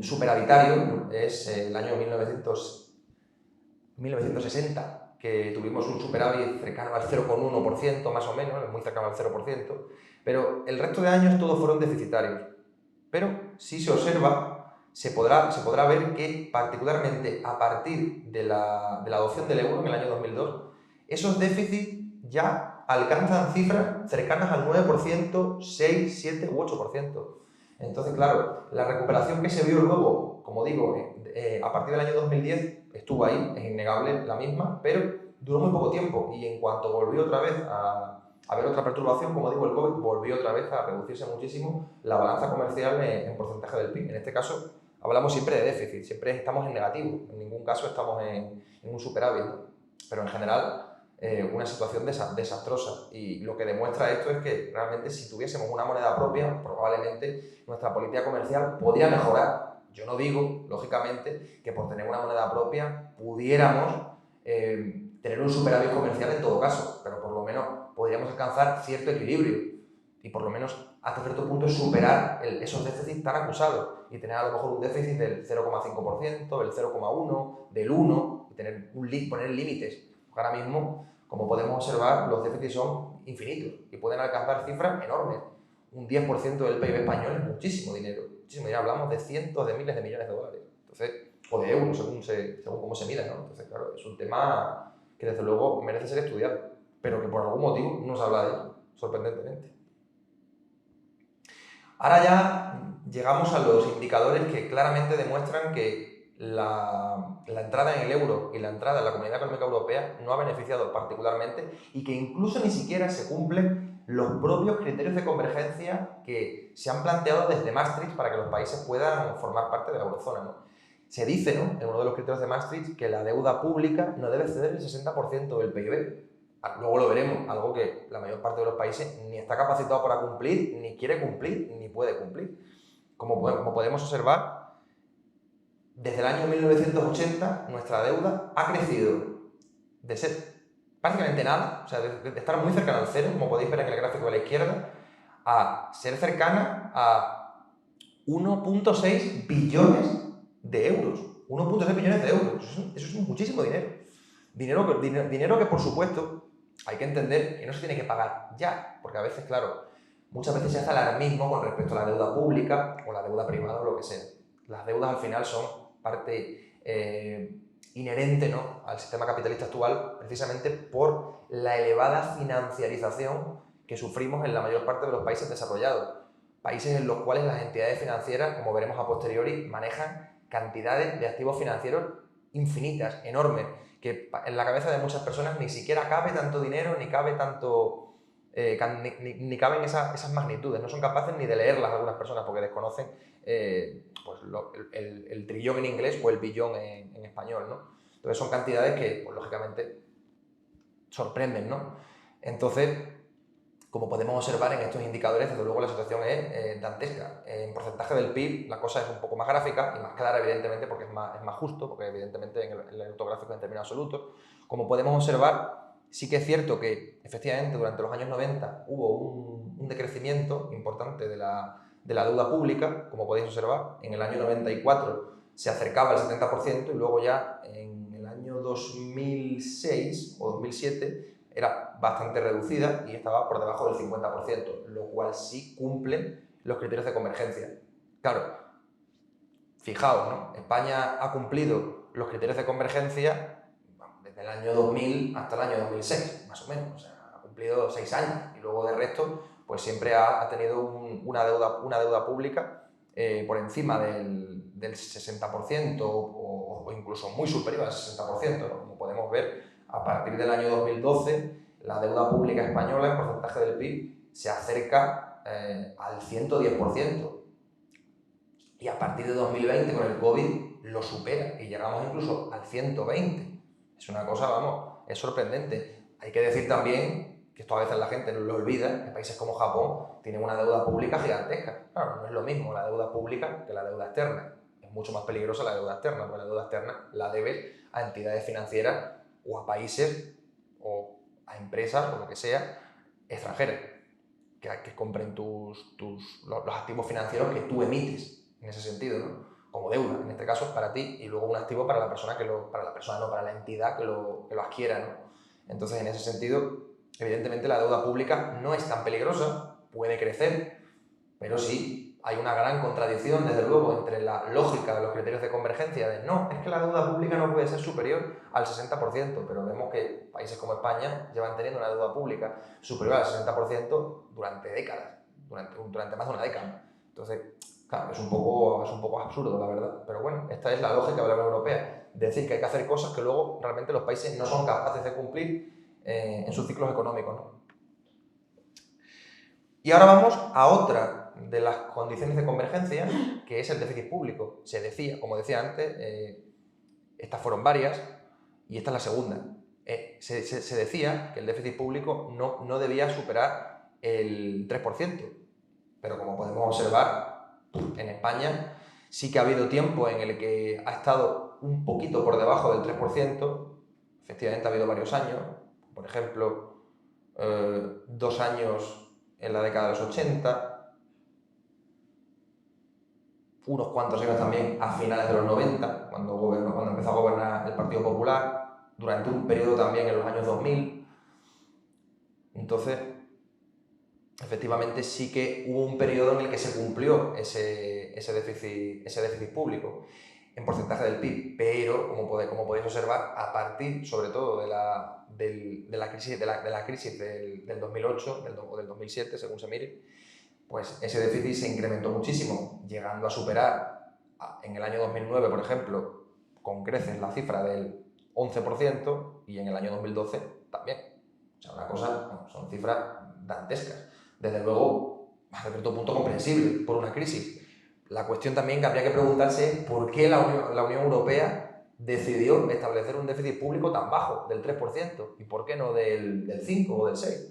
superavitario, es el año 1960, que tuvimos un superávit cercano al 0,1%, más o menos, muy cercano al 0%, pero el resto de años todos fueron deficitarios. Pero si se observa, se podrá ver que particularmente a partir de la adopción del euro en el año 2002, esos déficits ya alcanzan cifras cercanas al 9%, 6, 7 u 8%. Entonces, claro, la recuperación que se vio luego, como digo, a partir del año 2010 estuvo ahí, es innegable la misma, pero duró muy poco tiempo y en cuanto volvió otra vez a haber otra perturbación, como digo, el COVID volvió otra vez a reducirse muchísimo la balanza comercial en porcentaje del PIB. En este caso, hablamos siempre de déficit, siempre estamos en negativo, en ningún caso estamos en un superávit, ¿no? Pero en general, una situación desastrosa. Y lo que demuestra esto es que realmente si tuviésemos una moneda propia, probablemente nuestra política comercial podría mejorar. Yo no digo, lógicamente, que por tener una moneda propia pudiéramos tener un superávit comercial en todo caso, pero por lo menos podríamos alcanzar cierto equilibrio y por lo menos hasta cierto punto superar esos déficits tan acusados y tener a lo mejor un déficit del 0,5%, del 0,1%, del 1% y poner límites. Porque ahora mismo, como podemos observar, los déficits son infinitos y pueden alcanzar cifras enormes. Un 10% del PIB español es muchísimo dinero. Muchísimo dinero. Hablamos de cientos de miles de millones de dólares. Entonces, o de euros, según cómo se mida, ¿no? Entonces, claro, es un tema que desde luego merece ser estudiado, pero que por algún motivo no se habla de ello, sorprendentemente. Ahora ya llegamos a los indicadores que claramente demuestran que la entrada en el euro y la entrada en la Comunidad Económica Europea no ha beneficiado particularmente y que incluso ni siquiera se cumplen los propios criterios de convergencia que se han planteado desde Maastricht para que los países puedan formar parte de la eurozona, ¿no? Se dice, ¿no?, en uno de los criterios de Maastricht que la deuda pública no debe exceder el 60% del PIB. Luego lo veremos, algo que la mayor parte de los países ni está capacitado para cumplir, ni quiere cumplir, ni puede cumplir. Como podemos observar, desde el año 1980 nuestra deuda ha crecido de ser prácticamente nada, o sea, de estar muy cercana al cero, como podéis ver en el gráfico de la izquierda, a ser cercana a 1,6 billones de euros. 1,6 billones de euros, eso es muchísimo dinero. Dinero que, por supuesto, hay que entender que no se tiene que pagar ya, porque a veces, claro, muchas veces se hace alarmismo con respecto a la deuda pública o la deuda privada o lo que sea. Las deudas al final son parte inherente, ¿no?, al sistema capitalista actual, precisamente por la elevada financiarización que sufrimos en la mayor parte de los países desarrollados. Países en los cuales las entidades financieras, como veremos a posteriori, manejan cantidades de activos financieros infinitas, enormes, que en la cabeza de muchas personas ni siquiera cabe tanto dinero, ni cabe tanto... ni caben esas magnitudes, no son capaces ni de leerlas algunas personas porque desconocen pues el trillón en inglés o el billón en español, ¿no? Entonces son cantidades que, pues, lógicamente, sorprenden, ¿no? Entonces, como podemos observar en estos indicadores, desde luego la situación es dantesca. En porcentaje del PIB la cosa es un poco más gráfica y más clara, evidentemente, porque es más justo, porque evidentemente en el autográfico en términos absolutos. Como podemos observar, sí que es cierto que efectivamente durante los años 90 hubo un decrecimiento importante de la de la deuda pública, como podéis observar, en el año 94 se acercaba al 70% y luego ya en el año 2006 o 2007 era bastante reducida y estaba por debajo del 50%, lo cual sí cumple los criterios de convergencia. Claro, fijaos, ¿no? España ha cumplido los criterios de convergencia desde el año 2000 hasta el año 2006, más o menos. O sea, ha cumplido 6 años y luego de resto, pues siempre ha tenido una deuda pública por encima del 60% o incluso muy superior al 60%, ¿no? Como podemos ver, a partir del año 2012, la deuda pública española en porcentaje del PIB se acerca al 110%. Y a partir de 2020, con el COVID, lo supera y llegamos incluso al 120%. Es una cosa, vamos, es sorprendente. Hay que decir también, que esto a veces la gente lo olvida, que países como Japón tienen una deuda pública gigantesca. Claro, no es lo mismo la deuda pública que la deuda externa. Es mucho más peligrosa la deuda externa, porque la deuda externa la debes a entidades financieras o a países o a empresas o lo que sea extranjeras que compren los activos financieros que tú emites. En ese sentido, ¿no? Como deuda, en este caso, para ti, y luego un activo para la persona para la entidad que lo adquiera, ¿no? Entonces, en ese sentido, evidentemente la deuda pública no es tan peligrosa, puede crecer, pero sí hay una gran contradicción, desde luego, entre la lógica de los criterios de convergencia de no, es que la deuda pública no puede ser superior al 60%, pero vemos que países como España llevan teniendo una deuda pública superior al 60% durante décadas, durante más de una década. Entonces, claro, es un poco absurdo, la verdad. Pero bueno, esta es la lógica de la Unión Europea. Decir que hay que hacer cosas que luego realmente los países no son capaces de cumplir en sus ciclos económicos, ¿no? Y ahora vamos a otra de las condiciones de convergencia, que es el déficit público. Se decía, como decía antes, estas fueron varias, y esta es la segunda. Se decía que el déficit público no debía superar el 3%, pero como podemos observar, en España sí que ha habido tiempo en el que ha estado un poquito por debajo del 3%, efectivamente ha habido varios años, por ejemplo, 2 años en la década de los 80, unos cuantos años también a finales de los 90, cuando empezó a gobernar el Partido Popular, durante un periodo también en los años 2000. Entonces, efectivamente sí que hubo un periodo en el que se cumplió ese déficit público en porcentaje del PIB, pero como podéis observar, a partir sobre todo de la crisis del 2008 o del 2007, según se mire, pues ese déficit se incrementó muchísimo, llegando a superar en el año 2009, por ejemplo, con creces la cifra del 11% y en el año 2012 también. O sea, una cosa, son cifras dantescas. Desde luego, hasta cierto punto comprensible por una crisis. La cuestión también que habría que preguntarse es por qué la Unión Europea decidió establecer un déficit público tan bajo, del 3%, y por qué no del 5 o del 6%.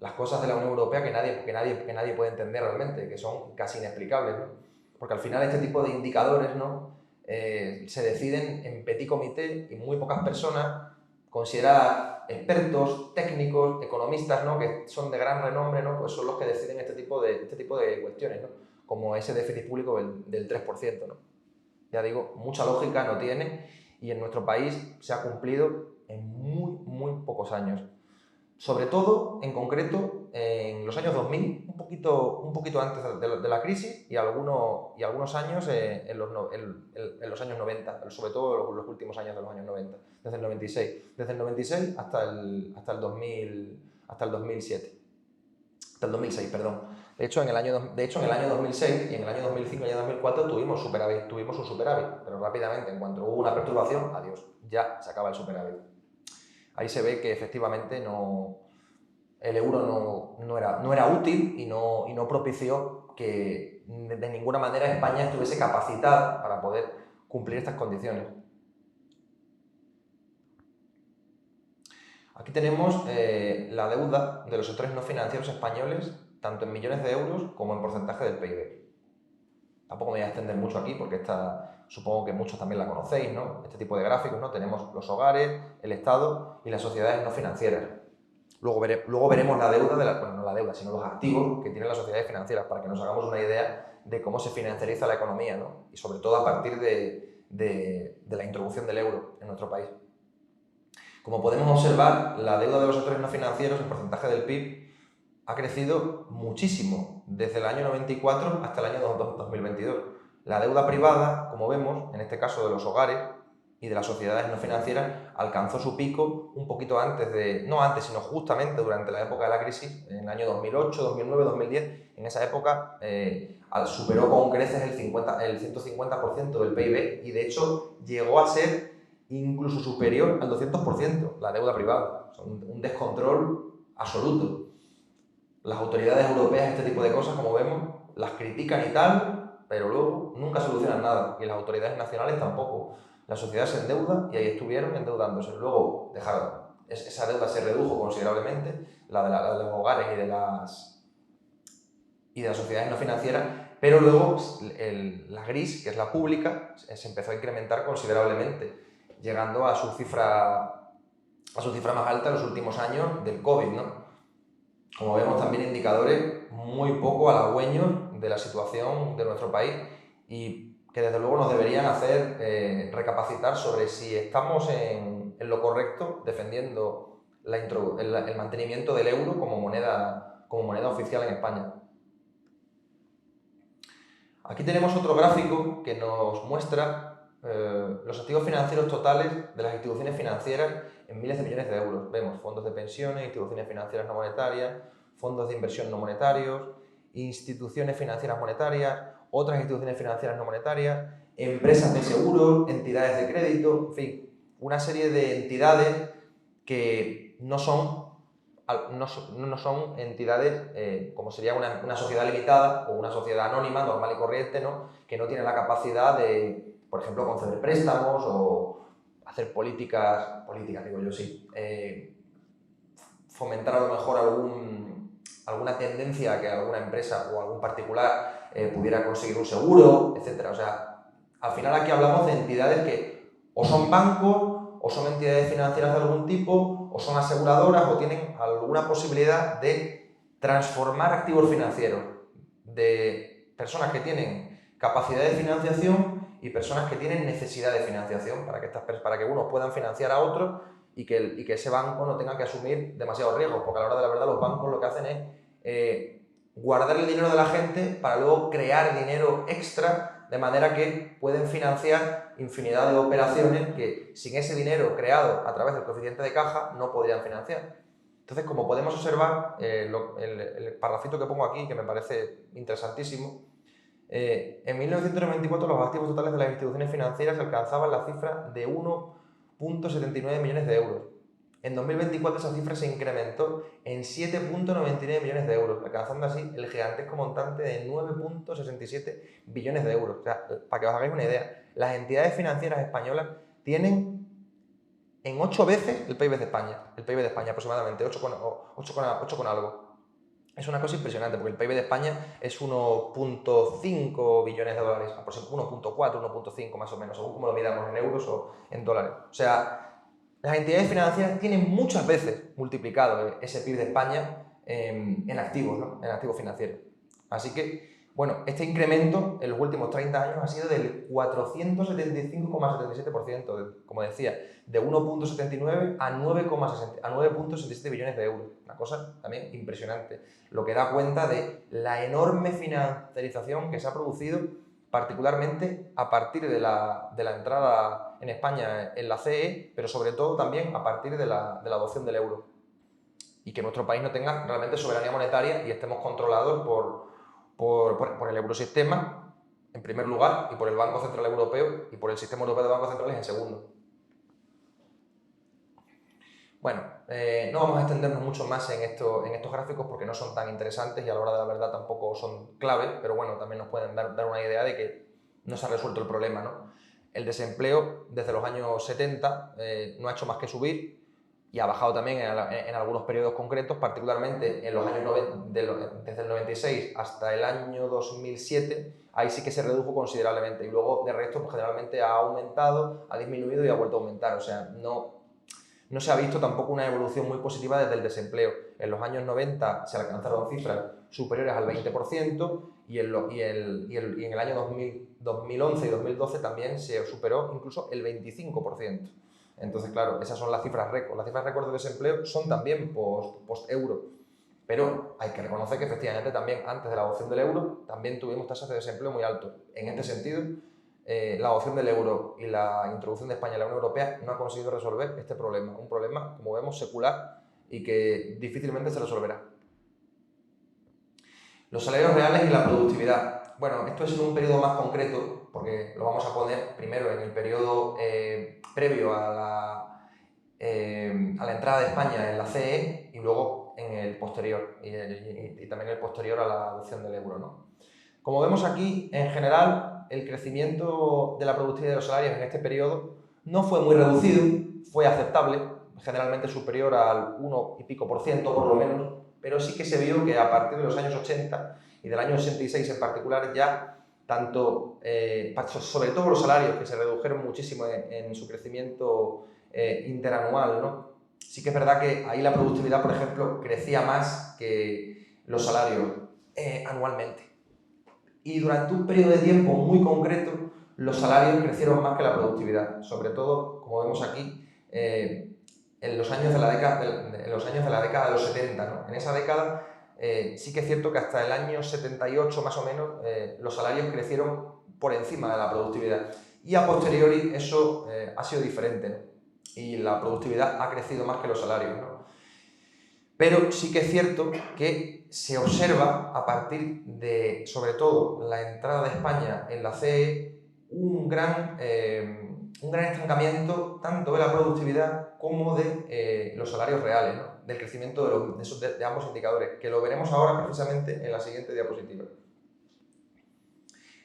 Las cosas de la Unión Europea que nadie puede entender realmente, que son casi inexplicables, ¿no? Porque al final este tipo de indicadores, ¿no? Se deciden en petit comité y muy pocas personas consideradas expertos, técnicos, economistas, ¿no? Que son de gran renombre, ¿no? Pues son los que deciden este tipo de cuestiones, ¿no? Como ese déficit público del 3%, ¿no? Ya digo, mucha lógica no tiene y en nuestro país se ha cumplido en muy pocos años. Sobre todo, en concreto, en los años 2000, un poquito antes de la crisis y algunos años en los años 90, sobre todo los últimos años de los años 90, desde el 96 hasta el 2007, hasta el 2006, perdón. De hecho, en el año 2006 y en el año 2005 y el año 2004 tuvimos un superávit, pero rápidamente, en cuanto hubo una perturbación, adiós, ya se acaba el superávit. Ahí se ve que efectivamente el euro no era útil y no propició que de ninguna manera España estuviese capacitada para poder cumplir estas condiciones. Aquí tenemos la deuda de los sectores no financieros españoles, tanto en millones de euros como en porcentaje del PIB. Tampoco me voy a extender mucho aquí porque supongo que muchos también la conocéis, ¿no? Este tipo de gráficos, ¿no? Tenemos los hogares, el Estado y las sociedades no financieras. Luego veremos la deuda, bueno, no la deuda, sino los activos que tienen las sociedades financieras, para que nos hagamos una idea de cómo se financiariza la economía, ¿no? Y sobre todo a partir de la introducción del euro en nuestro país. Como podemos observar, la deuda de los sectores no financieros, en porcentaje del PIB, ha crecido muchísimo, desde el año 94 hasta el año 2022. La deuda privada, como vemos, en este caso de los hogares y de las sociedades no financieras, alcanzó su pico un poquito antes no antes, sino justamente durante la época de la crisis, en el año 2008, 2009, 2010. En esa época superó con creces el 150% del PIB y de hecho llegó a ser incluso superior al 200%, la deuda privada. O sea, un descontrol absoluto. Las autoridades europeas este tipo de cosas, como vemos, las critican y tal, pero luego nunca solucionan nada. Y las autoridades nacionales tampoco. La sociedad se endeuda y ahí estuvieron endeudándose. Luego esa deuda se redujo considerablemente, la de los hogares y de las sociedades no financieras, pero luego la gris, que es la pública, se empezó a incrementar considerablemente, llegando a su cifra más alta en los últimos años del COVID, ¿no? Como vemos, también indicadores muy poco halagüeños de la situación de nuestro país y que desde luego nos deberían hacer recapacitar sobre si estamos en lo correcto defendiendo el mantenimiento del euro como moneda oficial en España. Aquí tenemos otro gráfico que nos muestra los activos financieros totales de las instituciones financieras en miles de millones de euros. Vemos fondos de pensiones, instituciones financieras no monetarias, fondos de inversión no monetarios, instituciones financieras monetarias, otras instituciones financieras no monetarias, empresas de seguros, entidades de crédito, en fin, una serie de entidades que no son entidades como sería una sociedad limitada o una sociedad anónima, normal y corriente, ¿no? Que no tiene la capacidad de, por ejemplo, conceder préstamos o hacer políticas digo yo, sí, fomentar a lo mejor alguna tendencia a que alguna empresa o algún particular pudiera conseguir un seguro, etc. O sea, al final aquí hablamos de entidades que o son bancos, o son entidades financieras de algún tipo, o son aseguradoras, o tienen alguna posibilidad de transformar activos financieros de personas que tienen capacidad de financiación y personas que tienen necesidad de financiación para que unos puedan financiar a otros y que ese banco no tenga que asumir demasiados riesgos, porque a la hora de la verdad los bancos lo que hacen es guardar el dinero de la gente para luego crear dinero extra, de manera que pueden financiar infinidad de operaciones que sin ese dinero creado a través del coeficiente de caja no podrían financiar. Entonces, como podemos observar, el parrafito que pongo aquí, que me parece interesantísimo, en 1994 los activos totales de las instituciones financieras alcanzaban la cifra de 1,79 millones de euros. En 2024 esa cifra se incrementó en 7,99 millones de euros, alcanzando así el gigantesco montante de 9,67 billones de euros. O sea, para que os hagáis una idea, las entidades financieras españolas tienen en 8 veces el PIB de España, aproximadamente, 8 con algo. Es una cosa impresionante, porque el PIB de España es 1,5 billones de dólares, 1,4, 1,5 más o menos, según como lo midamos en euros o en dólares. O sea, las entidades financieras tienen muchas veces multiplicado ese PIB de España en activos, ¿no? En activos financieros. Así que, bueno, este incremento en los últimos 30 años ha sido del 475,77%, como decía, de 1,79 a 9,67 billones de euros. Una cosa también impresionante, lo que da cuenta de la enorme financiarización que se ha producido, particularmente a partir de la entrada en España en la CE, pero sobre todo también a partir de la adopción del euro. Y que nuestro país no tenga realmente soberanía monetaria y estemos controlados por el eurosistema, en primer lugar, y por el Banco Central Europeo y por el Sistema Europeo de Bancos Centrales en segundo. Bueno, no vamos a extendernos mucho más en estos gráficos porque no son tan interesantes y a la hora de la verdad tampoco son clave, pero bueno, también nos pueden dar una idea de que no se ha resuelto el problema, ¿no? El desempleo desde los años 70 no ha hecho más que subir y ha bajado también en algunos periodos concretos, particularmente en los años desde el 96 hasta el año 2007, ahí sí que se redujo considerablemente y luego de resto pues, generalmente ha aumentado, ha disminuido y ha vuelto a aumentar, o sea, no no se ha visto tampoco una evolución muy positiva desde el desempleo. En los años 90 se alcanzaron cifras superiores al 20% y en el año 2011 y 2012 también se superó incluso el 25%. Entonces, claro, esas son las cifras récord. Las cifras récord de desempleo son también post-euro. Pero hay que reconocer que efectivamente también antes de la adopción del euro también tuvimos tasas de desempleo muy altas. En este sentido, la adopción del euro y la introducción de España en la Unión Europea no ha conseguido resolver este problema. Un problema, como vemos, secular y que difícilmente se resolverá. Los salarios reales y la productividad. Bueno, esto es en un periodo más concreto, porque lo vamos a poner primero en el periodo previo a la entrada de España en la CE y luego en el posterior, y también el posterior a la adopción del euro, ¿no? Como vemos aquí, en general, el crecimiento de la productividad de los salarios en este periodo no fue muy reducido, fue aceptable, generalmente superior al 1 y pico % por lo menos, pero sí que se vio que a partir de los años 80 y del año 86 en particular ya tanto, sobre todo los salarios que se redujeron muchísimo en su crecimiento interanual, ¿no? Sí que es verdad que ahí la productividad, por ejemplo, crecía más que los salarios anualmente. Y durante un periodo de tiempo muy concreto, los salarios crecieron más que la productividad, sobre todo, como vemos aquí, en los años de la década de los 70, ¿no? En esa década sí que es cierto que hasta el año 78 más o menos los salarios crecieron por encima de la productividad y a posteriori eso ha sido diferente, ¿no? Y la productividad ha crecido más que los salarios, ¿no? Pero sí que es cierto que se observa a partir de, sobre todo, la entrada de España en la CE, un gran estancamiento tanto de la productividad como de los salarios reales, ¿no? Del crecimiento de ambos indicadores, que lo veremos ahora precisamente en la siguiente diapositiva.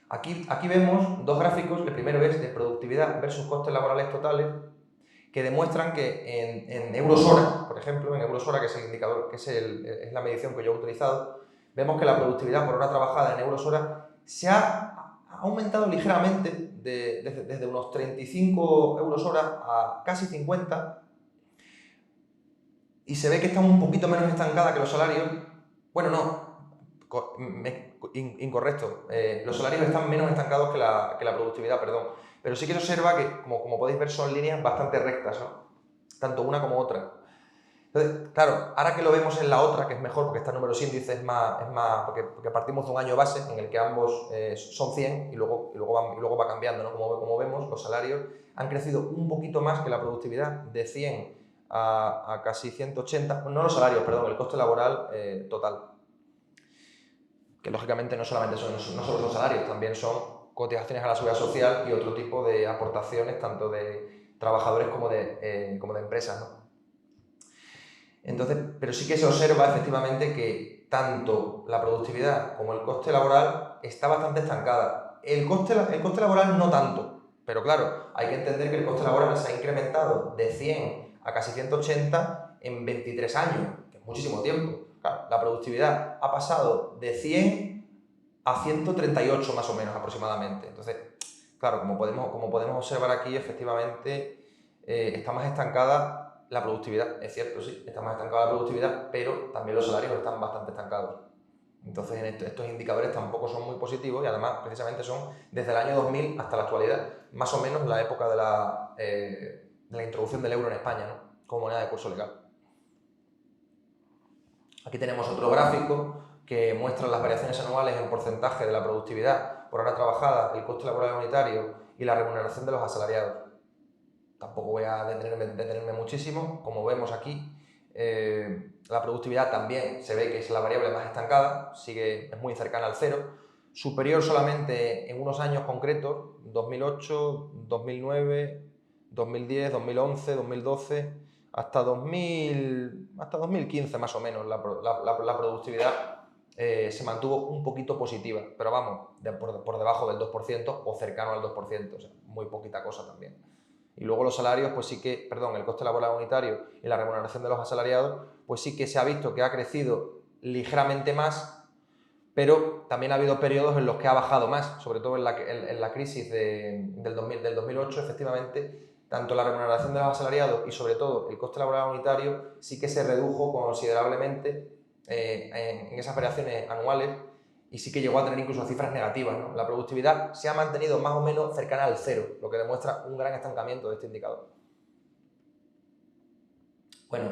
Aquí vemos dos gráficos. El primero es de productividad versus costes laborales totales, que demuestran que en euros hora, por ejemplo, en euros hora, que es el indicador, que es la medición que yo he utilizado, vemos que la productividad por hora trabajada en euros hora se ha aumentado ligeramente desde unos 35 euros hora a casi 50, y se ve que está un poquito menos estancada que los salarios. Bueno, no, incorrecto. Los salarios están menos estancados que la productividad, perdón. Pero sí que se observa que, como podéis ver, son líneas bastante rectas, ¿no? Tanto una como otra. Entonces, claro, ahora que lo vemos en la otra, que es mejor porque está en números índices, es más porque partimos de un año base en el que ambos son 100 y luego va cambiando, ¿no? Como vemos, los salarios han crecido un poquito más que la productividad, de 100 a casi 180, no los salarios, perdón, el coste laboral total. Que lógicamente no solo son salarios, también son cotizaciones a la seguridad social y otro tipo de aportaciones, tanto de trabajadores como de empresas, ¿no? Entonces, pero sí que se observa efectivamente que tanto la productividad como el coste laboral está bastante estancada. El coste laboral no tanto, pero claro, hay que entender que el coste laboral se ha incrementado de 100 a casi 180 en 23 años, que es muchísimo tiempo. Claro, la productividad ha pasado de 100 a 138 más o menos aproximadamente. Entonces, claro, como podemos observar aquí, efectivamente está más estancada la productividad. Es cierto, sí, está más estancada la productividad, pero también los salarios están bastante estancados. Entonces, estos indicadores tampoco son muy positivos y además, precisamente, son desde el año 2000 hasta la actualidad, más o menos la época de la introducción del euro en España, ¿no? Como moneda de curso legal. Aquí tenemos otro gráfico que muestra las variaciones anuales en porcentaje de la productividad por hora trabajada, el coste laboral unitario y la remuneración de los asalariados. Tampoco voy a detenerme muchísimo. Como vemos aquí, la productividad también se ve que es la variable más estancada, es muy cercana al cero, superior solamente en unos años concretos, 2008, 2009, 2010, 2011, 2012, hasta 2015 más o menos la productividad se mantuvo un poquito positiva, pero vamos, por debajo del 2% o cercano al 2%, o sea, muy poquita cosa también. Y luego los salarios, pues sí que, el coste laboral unitario y la remuneración de los asalariados, pues sí que se ha visto que ha crecido ligeramente más, pero también ha habido periodos en los que ha bajado más, sobre todo en la crisis del 2008, efectivamente, tanto la remuneración de los asalariados y sobre todo el coste laboral unitario sí que se redujo considerablemente en esas variaciones anuales y sí que llegó a tener incluso cifras negativas, ¿no? La productividad se ha mantenido más o menos cercana al cero, lo que demuestra un gran estancamiento de este indicador. Bueno,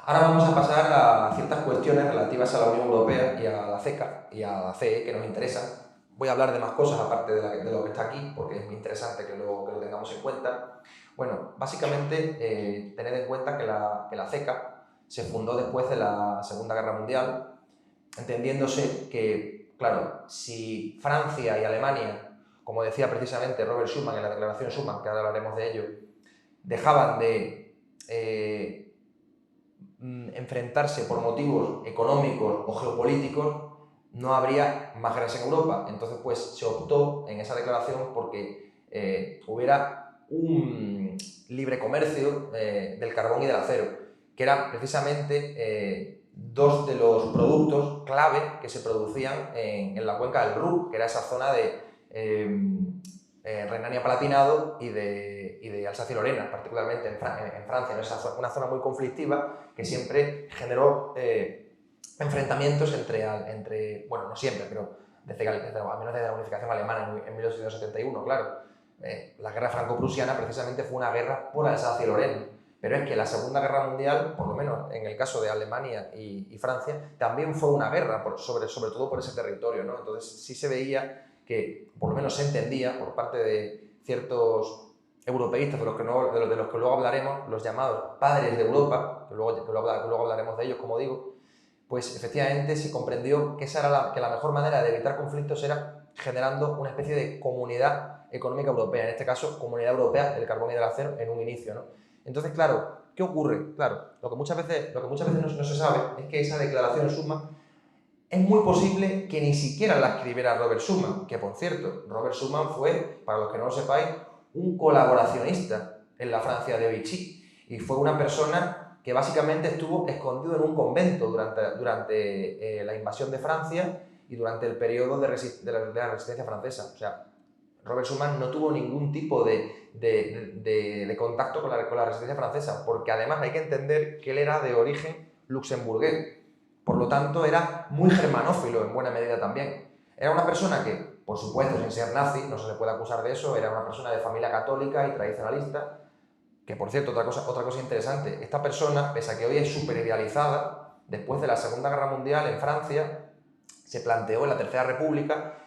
ahora vamos a pasar a ciertas cuestiones relativas a la Unión Europea y a la CECA y a la CE que nos interesan. Voy a hablar de más cosas aparte de lo que está aquí, porque es muy interesante que lo tengamos en cuenta. Bueno, básicamente tened en cuenta que la CECA se fundó después de la Segunda Guerra Mundial, entendiéndose que, claro, si Francia y Alemania, como decía precisamente Robert Schuman en la Declaración Schuman, que ahora hablaremos de ello, dejaban de enfrentarse por motivos económicos o geopolíticos, no habría más guerras en Europa. Entonces, pues se optó en esa declaración porque hubiera un libre comercio del carbón y del acero, que eran precisamente dos de los productos clave que se producían en la cuenca del Ruhr, que era esa zona de Renania-Palatinado y de Alsacia y Lorena, particularmente en Francia, ¿no? Una zona muy conflictiva que siempre generó enfrentamientos entre, bueno, no siempre, pero al menos desde la unificación alemana en 1871, claro. La guerra franco-prusiana precisamente fue una guerra por Alsacia y Lorena, pero es que la Segunda Guerra Mundial, por lo menos en el caso de Alemania y Francia, también fue una guerra, sobre todo por ese territorio, ¿no? Entonces sí se veía que, por lo menos se entendía por parte de ciertos europeístas, de los que luego hablaremos, los llamados padres de Europa, que luego hablaremos de ellos, como digo, pues efectivamente se comprendió que que la mejor manera de evitar conflictos era generando una especie de comunidad económica europea, en este caso, Comunidad Europea del Carbón y del Acero en un inicio, ¿no? Entonces, claro, ¿qué ocurre? Claro, lo que muchas veces no se sabe es que esa declaración Schuman es muy posible que ni siquiera la escribiera Robert Schuman, que por cierto, Robert Schuman fue, para los que no lo sepáis, un colaboracionista en la Francia de Vichy y fue una persona que básicamente estuvo escondido en un convento durante la invasión de Francia y durante el periodo de la resistencia francesa. O sea, Robert Schuman no tuvo ningún tipo de contacto con la resistencia francesa, porque además hay que entender que él era de origen luxemburgués. Por lo tanto, era muy germanófilo en buena medida también. Era una persona que, por supuesto, sin ser nazi, no se le puede acusar de eso, era una persona de familia católica y tradicionalista, que, por cierto, otra cosa interesante, esta persona, pese a que hoy es súper idealizada, después de la Segunda Guerra Mundial en Francia, se planteó en la Tercera República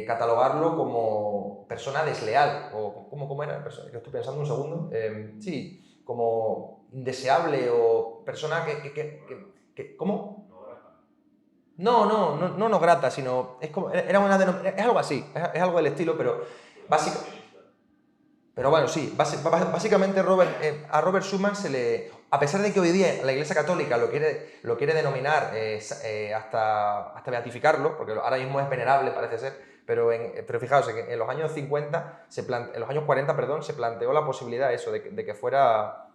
catalogarlo como persona desleal, o ¿cómo era? Que estoy pensando un segundo. Sí, como indeseable o persona ¿cómo? No grata, sino es como, es algo así, es algo del estilo, pero pero bueno, sí, básicamente a Robert Schuman a pesar de que hoy día la Iglesia Católica lo quiere denominar hasta beatificarlo, porque ahora mismo es venerable, parece ser, pero fijaos que en los años 50, en los años 40, perdón, se planteó la posibilidad de que fuera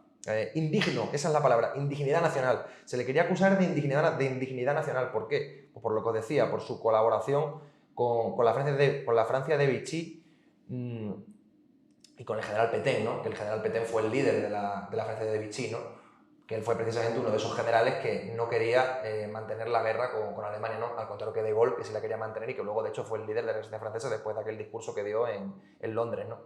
indigno, esa es la palabra, indignidad nacional. Se le quería acusar de indignidad nacional. ¿Por qué? Pues por lo que os decía, por su colaboración con la Francia de Vichy y con el general Pétain, ¿no? Que el general Pétain fue el líder de la Francia de Vichy, ¿no? Que él fue precisamente uno de esos generales que no quería mantener la guerra con Alemania, ¿no? Al contrario que De Gaulle, que sí la quería mantener y que luego, de hecho, fue el líder de la resistencia francesa después de aquel discurso que dio en Londres, ¿no?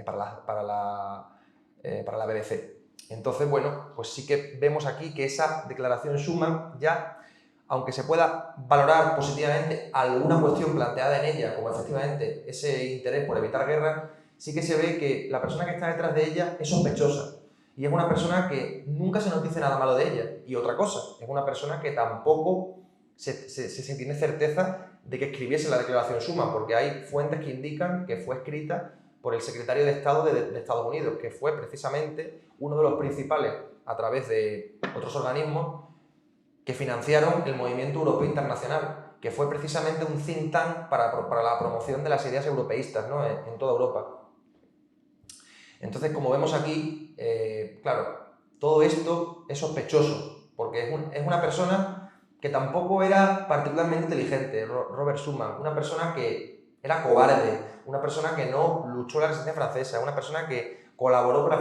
Para la BBC. Entonces, bueno, pues sí que vemos aquí que esa declaración Schuman ya, aunque se pueda valorar positivamente alguna cuestión planteada en ella, como efectivamente ese interés por evitar guerra, sí que se ve que la persona que está detrás de ella es sospechosa y es una persona que nunca se nos dice nada malo de ella. Y otra cosa, es una persona que tampoco se tiene certeza de que escribiese la declaración Schuman, porque hay fuentes que indican que fue escrita por el secretario de Estado de Estados Unidos, que fue precisamente uno de los principales, a través de otros organismos, que financiaron el movimiento europeo internacional, que fue precisamente un think tank para la promoción de las ideas europeístas, ¿no? en toda Europa. Entonces, como vemos aquí, claro, todo esto es sospechoso, porque es una persona que tampoco era particularmente inteligente, Robert Schuman, una persona que era cobarde, una persona que no luchó la resistencia francesa, una persona que colaboró con la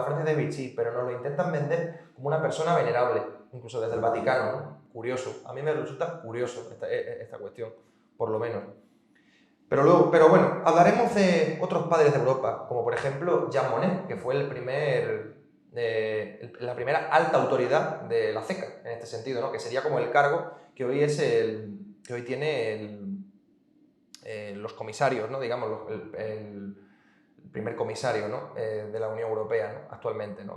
Francia de Vichy, pero nos lo intentan vender como una persona venerable, incluso desde el Vaticano, ¿no? Curioso, a mí me resulta curioso esta cuestión, por lo menos. Pero bueno, hablaremos de otros padres de Europa, como por ejemplo Jean Monnet, que fue la primera alta autoridad de la CECA, en este sentido, ¿no? Que sería como el cargo que hoy tiene los comisarios, ¿no? Digamos, el primer comisario, ¿no? De la Unión Europea, ¿no? Actualmente, ¿no?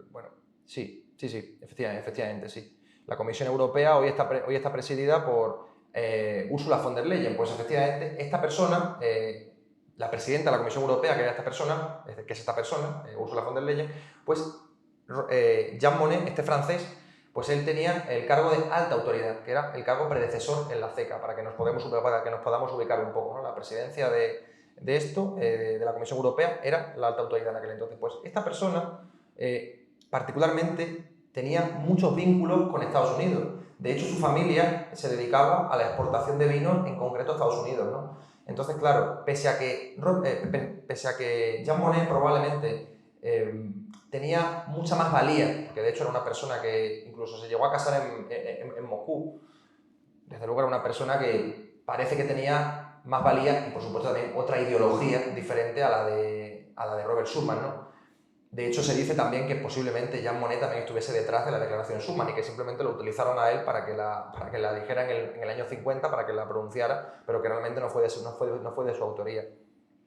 Bueno, sí, efectivamente, sí. La Comisión Europea hoy está presidida por Ursula von der Leyen. Pues efectivamente, esta persona, la presidenta de la Comisión Europea, que era esta persona, Ursula von der Leyen, pues Jean Monnet, este francés, pues él tenía el cargo de alta autoridad, que era el cargo predecesor en la CECA, para que nos podamos ubicar un poco, ¿no? La presidencia de la Comisión Europea, era la alta autoridad en aquel entonces. Pues esta persona, particularmente, tenía muchos vínculos con Estados Unidos. De hecho, su familia se dedicaba a la exportación de vino, en concreto a Estados Unidos, ¿no? Entonces, claro, pese a que Jean Monnet probablemente tenía mucha más valía, porque de hecho era una persona que incluso se llegó a casar en Moscú, desde luego era una persona que parece que tenía más valía y por supuesto también otra ideología diferente a la de Robert Schuman, ¿no? De hecho, se dice también que posiblemente Jean Monnet también estuviese detrás de la declaración Schuman y que simplemente lo utilizaron a él para que la dijera en el año 50, para que la pronunciara, pero que realmente no fue de su autoría.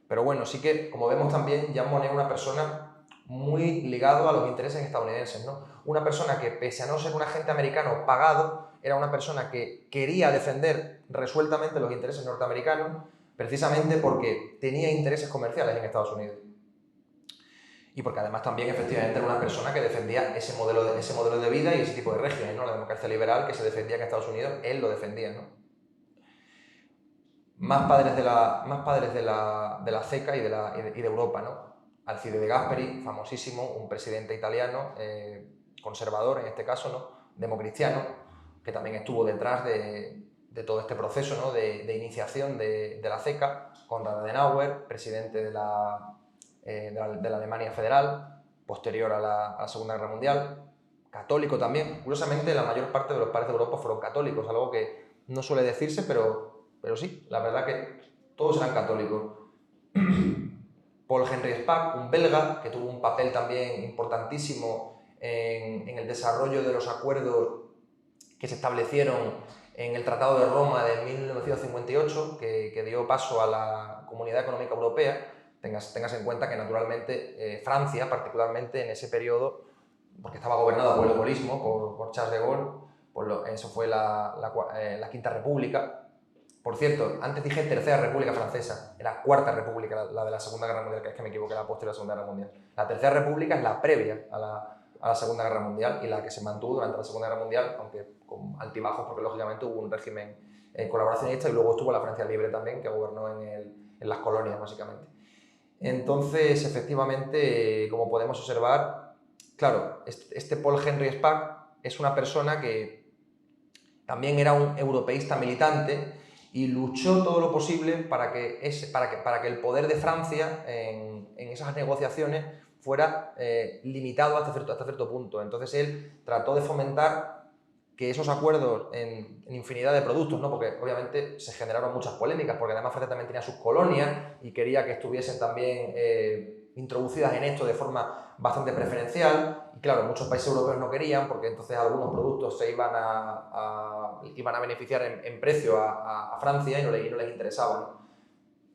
Pero bueno, sí que, como vemos también, Jean Monnet es una persona muy ligado a los intereses estadounidenses, ¿no? Una persona que, pese a no ser un agente americano pagado, era una persona que quería defender resueltamente los intereses norteamericanos, precisamente porque tenía intereses comerciales en Estados Unidos. Y porque además también efectivamente era una persona que defendía ese modelo de vida y ese tipo de régimen, ¿no? La democracia liberal que se defendía en Estados Unidos, él lo defendía, ¿no? Más padres de la CECA y de Europa, ¿no? Alcide de Gasperi, famosísimo, un presidente italiano, conservador en este caso, ¿no? Democristiano, que también estuvo detrás de todo este proceso, ¿no? de iniciación de la CECA, Konrad Adenauer, presidente de la Alemania Federal, posterior a la Segunda Guerra Mundial, católico también. Curiosamente, la mayor parte de los padres de Europa fueron católicos, algo que no suele decirse, pero sí, la verdad que todos eran católicos. Paul Henri Spaak, un belga, que tuvo un papel también importantísimo en el desarrollo de los acuerdos que se establecieron en el Tratado de Roma de 1958, que dio paso a la Comunidad Económica Europea. Tengas en cuenta que naturalmente Francia, particularmente en ese periodo, porque estaba gobernado por el gaullismo, por Charles de Gaulle, eso fue la Quinta República. Por cierto, antes dije Tercera República Francesa, era Cuarta República, la de la Segunda Guerra Mundial, que es que me equivoqué, la posterior a la Segunda Guerra Mundial. La Tercera República es la previa a la Segunda Guerra Mundial y la que se mantuvo durante la Segunda Guerra Mundial, aunque con altibajos, porque lógicamente hubo un régimen colaboracionista y luego estuvo la Francia Libre también, que gobernó en las colonias, básicamente. Entonces, efectivamente, como podemos observar, claro, este Paul Henri Spaak es una persona que también era un europeísta militante y luchó todo lo posible para que el poder de Francia en esas negociaciones fuera limitado hasta cierto punto. Entonces él trató de fomentar que esos acuerdos en infinidad de productos, ¿no? Porque obviamente se generaron muchas polémicas, porque además Francia también tenía sus colonias y quería que estuviesen también introducidas en esto de forma bastante preferencial, y claro, muchos países europeos no querían, porque entonces algunos productos se iban a beneficiar en precio a Francia y no les interesaba, ¿no?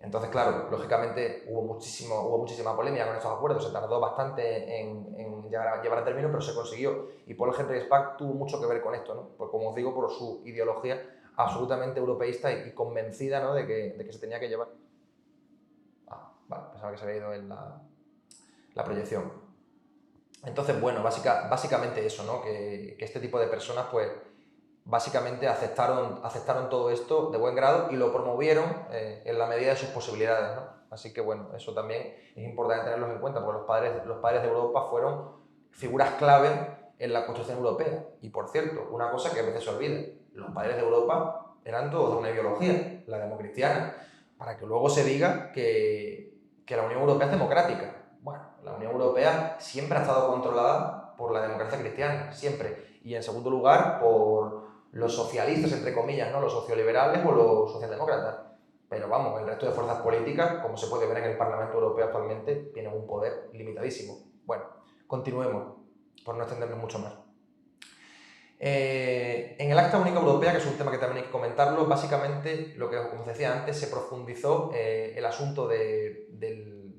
Entonces, claro, lógicamente hubo muchísima polémica con estos acuerdos, se tardó bastante en llevar a término, pero se consiguió. Y Paul Henri Spaak tuvo mucho que ver con esto, ¿no? Pues, como os digo, por su ideología absolutamente europeísta y convencida, ¿no? de que se tenía que llevar. Vale, pensaba que se había ido en la proyección. Entonces, bueno, básicamente eso, ¿no? Que este tipo de personas, pues, básicamente aceptaron todo esto de buen grado y lo promovieron en la medida de sus posibilidades, ¿no? Así que bueno, eso también es importante tenerlos en cuenta, porque los padres de Europa fueron figuras clave en la construcción europea. Y por cierto, una cosa que a veces se olvida, los padres de Europa eran todos de una ideología, la democristiana, para que luego se diga que la Unión Europea es democrática. Bueno, la Unión Europea siempre ha estado controlada por la democracia cristiana, siempre. Y en segundo lugar, por los socialistas, entre comillas, ¿no? Los socioliberales o los socialdemócratas. Pero vamos, el resto de fuerzas políticas, como se puede ver en el Parlamento Europeo actualmente, tienen un poder limitadísimo. Bueno, continuemos, por no extendernos mucho más. En el Acta Única Europea, que es un tema que también hay que comentarlo, básicamente, lo que, como os decía antes, se profundizó el asunto del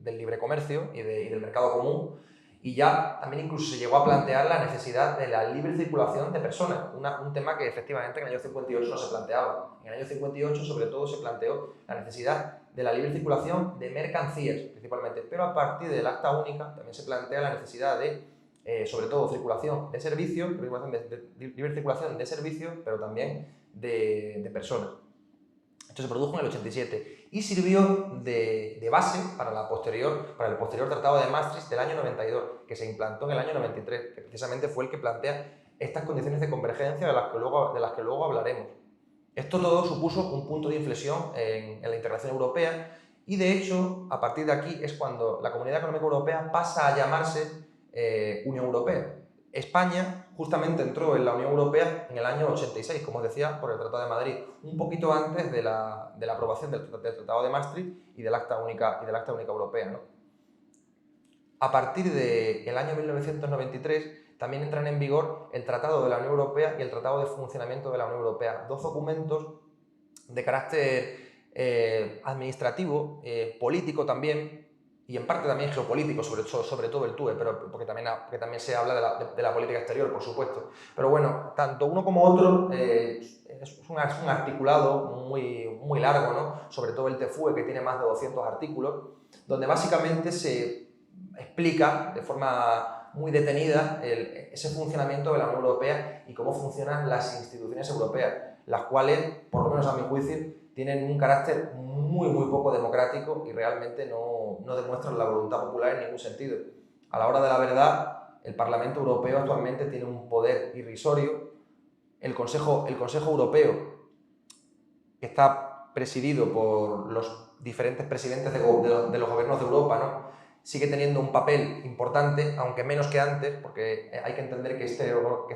libre comercio y del mercado común, y ya también incluso se llegó a plantear la necesidad de la libre circulación de personas, un tema que efectivamente en el año 58 no se planteaba. En el año 58 sobre todo se planteó la necesidad de la libre circulación de mercancías principalmente, pero a partir del Acta Única también se plantea la necesidad de sobre todo circulación de servicios, libre circulación de servicios, pero también de personas. Esto se produjo en el 87 y sirvió de base para el posterior Tratado de Maastricht del año 92, que se implantó en el año 93, que precisamente fue el que plantea estas condiciones de convergencia de las que luego hablaremos. Esto todo supuso un punto de inflexión en la integración europea y, de hecho, a partir de aquí es cuando la Comunidad Económica Europea pasa a llamarse Unión Europea. España justamente entró en la Unión Europea en el año 86, como os decía, por el Tratado de Madrid, un poquito antes de la aprobación del Tratado de Maastricht y del Acta Única Europea, ¿no? A partir del año 1993 también entran en vigor el Tratado de la Unión Europea y el Tratado de Funcionamiento de la Unión Europea, dos documentos de carácter administrativo, político también, y en parte también geopolítico, sobre todo el TUE, pero porque también se habla de la política exterior, por supuesto. Pero bueno, tanto uno como otro es un articulado muy largo, ¿no? Sobre todo el TFUE, que tiene más de 200 artículos, donde básicamente se explica de forma muy detenida ese funcionamiento de la Unión Europea y cómo funcionan las instituciones europeas, las cuales, por lo menos a mi juicio, tienen un carácter muy poco democrático y realmente no demuestran la voluntad popular en ningún sentido. A la hora de la verdad, el Parlamento Europeo actualmente tiene un poder irrisorio. El Consejo Europeo, que está presidido por los diferentes presidentes de los gobiernos de Europa, ¿no? Sigue teniendo un papel importante, aunque menos que antes, porque hay que entender que esta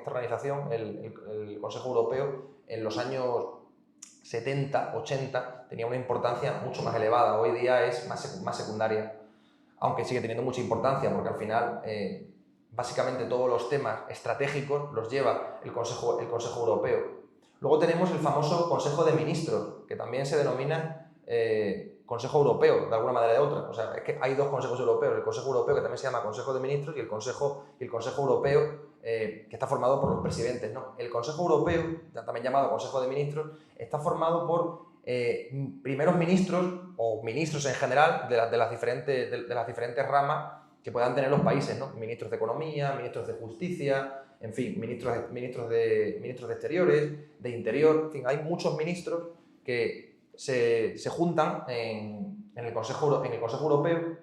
organización, el Consejo Europeo, en los años 70, 80, tenía una importancia mucho más elevada. Hoy día es más secundaria, aunque sigue teniendo mucha importancia, porque al final, básicamente todos los temas estratégicos los lleva el Consejo Europeo. Luego tenemos el famoso Consejo de Ministros, que también se denomina Consejo Europeo, de alguna manera o de otra. O sea, es que hay dos consejos europeos, el Consejo Europeo, que también se llama Consejo de Ministros, y el Consejo Europeo, que está formado por los presidentes, ¿no? El Consejo Europeo, también llamado Consejo de Ministros, está formado por primeros ministros o ministros en general de las diferentes ramas que puedan tener los países, ¿no? Ministros de Economía, ministros de Justicia, en fin, ministros de Exteriores, de Interior, en fin, hay muchos ministros que se juntan en el Consejo Europeo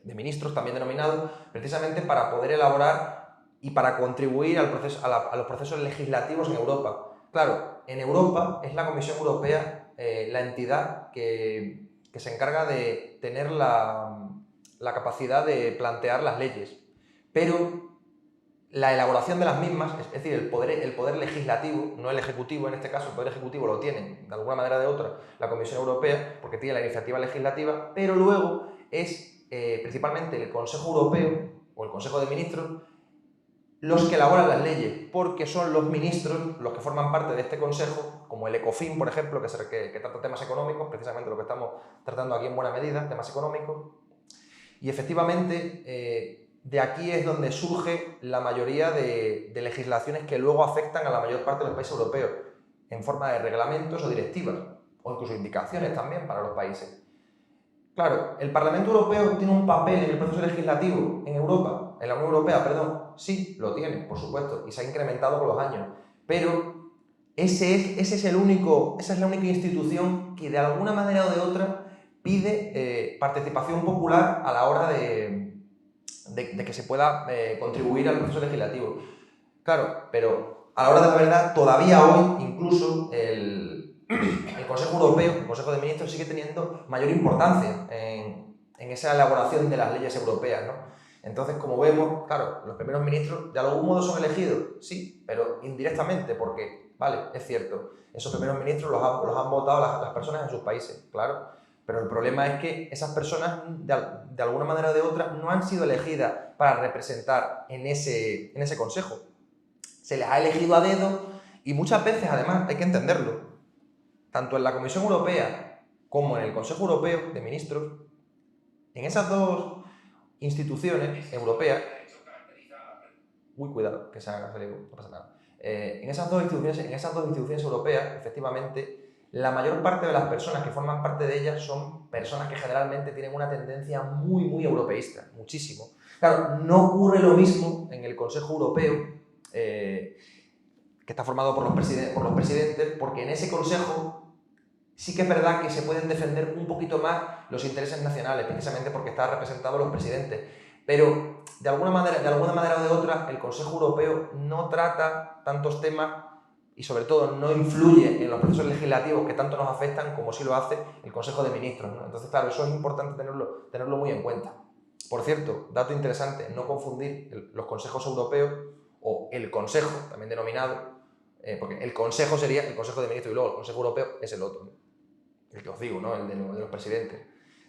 de Ministros, también denominado, precisamente para poder elaborar y para contribuir a los procesos legislativos en Europa. Claro, en Europa es la Comisión Europea la entidad que se encarga de tener la capacidad de plantear las leyes, pero la elaboración de las mismas, es decir, el poder legislativo, no el ejecutivo en este caso, el poder ejecutivo lo tiene de alguna manera o de otra la Comisión Europea, porque tiene la iniciativa legislativa, pero luego es principalmente el Consejo Europeo o el Consejo de Ministros los que elaboran las leyes, porque son los ministros los que forman parte de este consejo, como el ECOFIN, por ejemplo, que trata temas económicos, precisamente lo que estamos tratando aquí en buena medida, temas económicos, y efectivamente de aquí es donde surge la mayoría de legislaciones que luego afectan a la mayor parte de los países europeos, en forma de reglamentos o directivas, o incluso indicaciones también para los países. Claro, ¿el Parlamento Europeo tiene un papel en el proceso legislativo en Europa, en la Unión Europea, perdón? Sí, lo tiene, por supuesto, y se ha incrementado con los años, pero esa es la única institución que de alguna manera o de otra pide participación popular a la hora de que se pueda contribuir al proceso legislativo. Claro, pero a la hora de la verdad, todavía hoy, incluso el Consejo Europeo, el Consejo de Ministros, sigue teniendo mayor importancia en en esa elaboración de las leyes europeas, ¿no? Entonces, como vemos, claro, los primeros ministros de algún modo son elegidos, sí, pero indirectamente, porque, vale, es cierto, esos primeros ministros los han votado las personas en sus países, claro, pero el problema es que esas personas, de alguna manera o de otra, no han sido elegidas para representar en ese consejo. Se les ha elegido a dedo y muchas veces, además, hay que entenderlo, tanto en la Comisión Europea como en el Consejo Europeo de Ministros, en esas dos instituciones europeas, cuidado, que se haga salido, no pasa nada. En esas dos instituciones europeas, efectivamente, la mayor parte de las personas que forman parte de ellas son personas que generalmente tienen una tendencia muy europeísta, muchísimo. Claro, no ocurre lo mismo en el Consejo Europeo, que está formado por los presidentes, porque en ese consejo sí que es verdad que se pueden defender un poquito más los intereses nacionales, precisamente porque están representados los presidentes. Pero de alguna manera o de otra, el Consejo Europeo no trata tantos temas y sobre todo no influye en los procesos legislativos que tanto nos afectan como sí lo hace el Consejo de Ministros, ¿no? Entonces, claro, eso es importante tenerlo muy en cuenta. Por cierto, dato interesante, no confundir los consejos europeos o el Consejo, también denominado, porque el Consejo sería el Consejo de Ministros y luego el Consejo Europeo es el otro, ¿no? El que os digo, ¿no? El de los presidentes.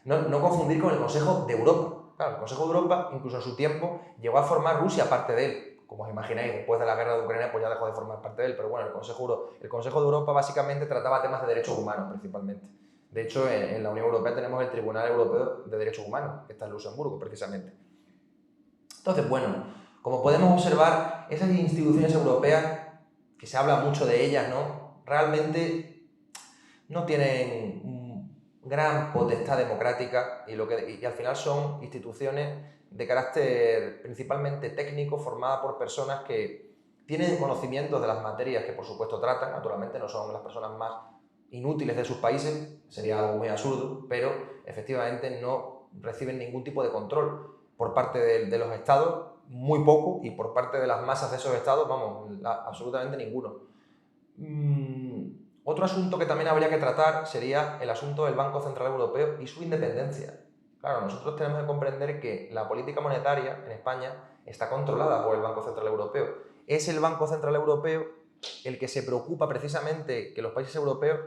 No confundir con el Consejo de Europa. Claro, el Consejo de Europa, incluso en su tiempo, llegó a formar Rusia parte de él. Como os imagináis, después de la guerra de Ucrania, pues ya dejó de formar parte de él. Pero bueno, el Consejo de Europa básicamente trataba temas de derechos humanos, principalmente. De hecho, en la Unión Europea tenemos el Tribunal Europeo de Derechos Humanos, que está en Luxemburgo, precisamente. Entonces, bueno, como podemos observar, esas instituciones europeas, que se habla mucho de ellas, ¿no? Realmente no tienen gran potestad democrática y al final son instituciones de carácter principalmente técnico, formadas por personas que tienen conocimientos de las materias que por supuesto tratan, naturalmente no son las personas más inútiles de sus países, sería algo muy absurdo, pero efectivamente no reciben ningún tipo de control por parte de los estados, muy poco, y por parte de las masas de esos estados, vamos, absolutamente ninguno. Otro asunto que también habría que tratar sería el asunto del Banco Central Europeo y su independencia. Claro, nosotros tenemos que comprender que la política monetaria en España está controlada por el Banco Central Europeo. Es el Banco Central Europeo el que se preocupa precisamente que los países europeos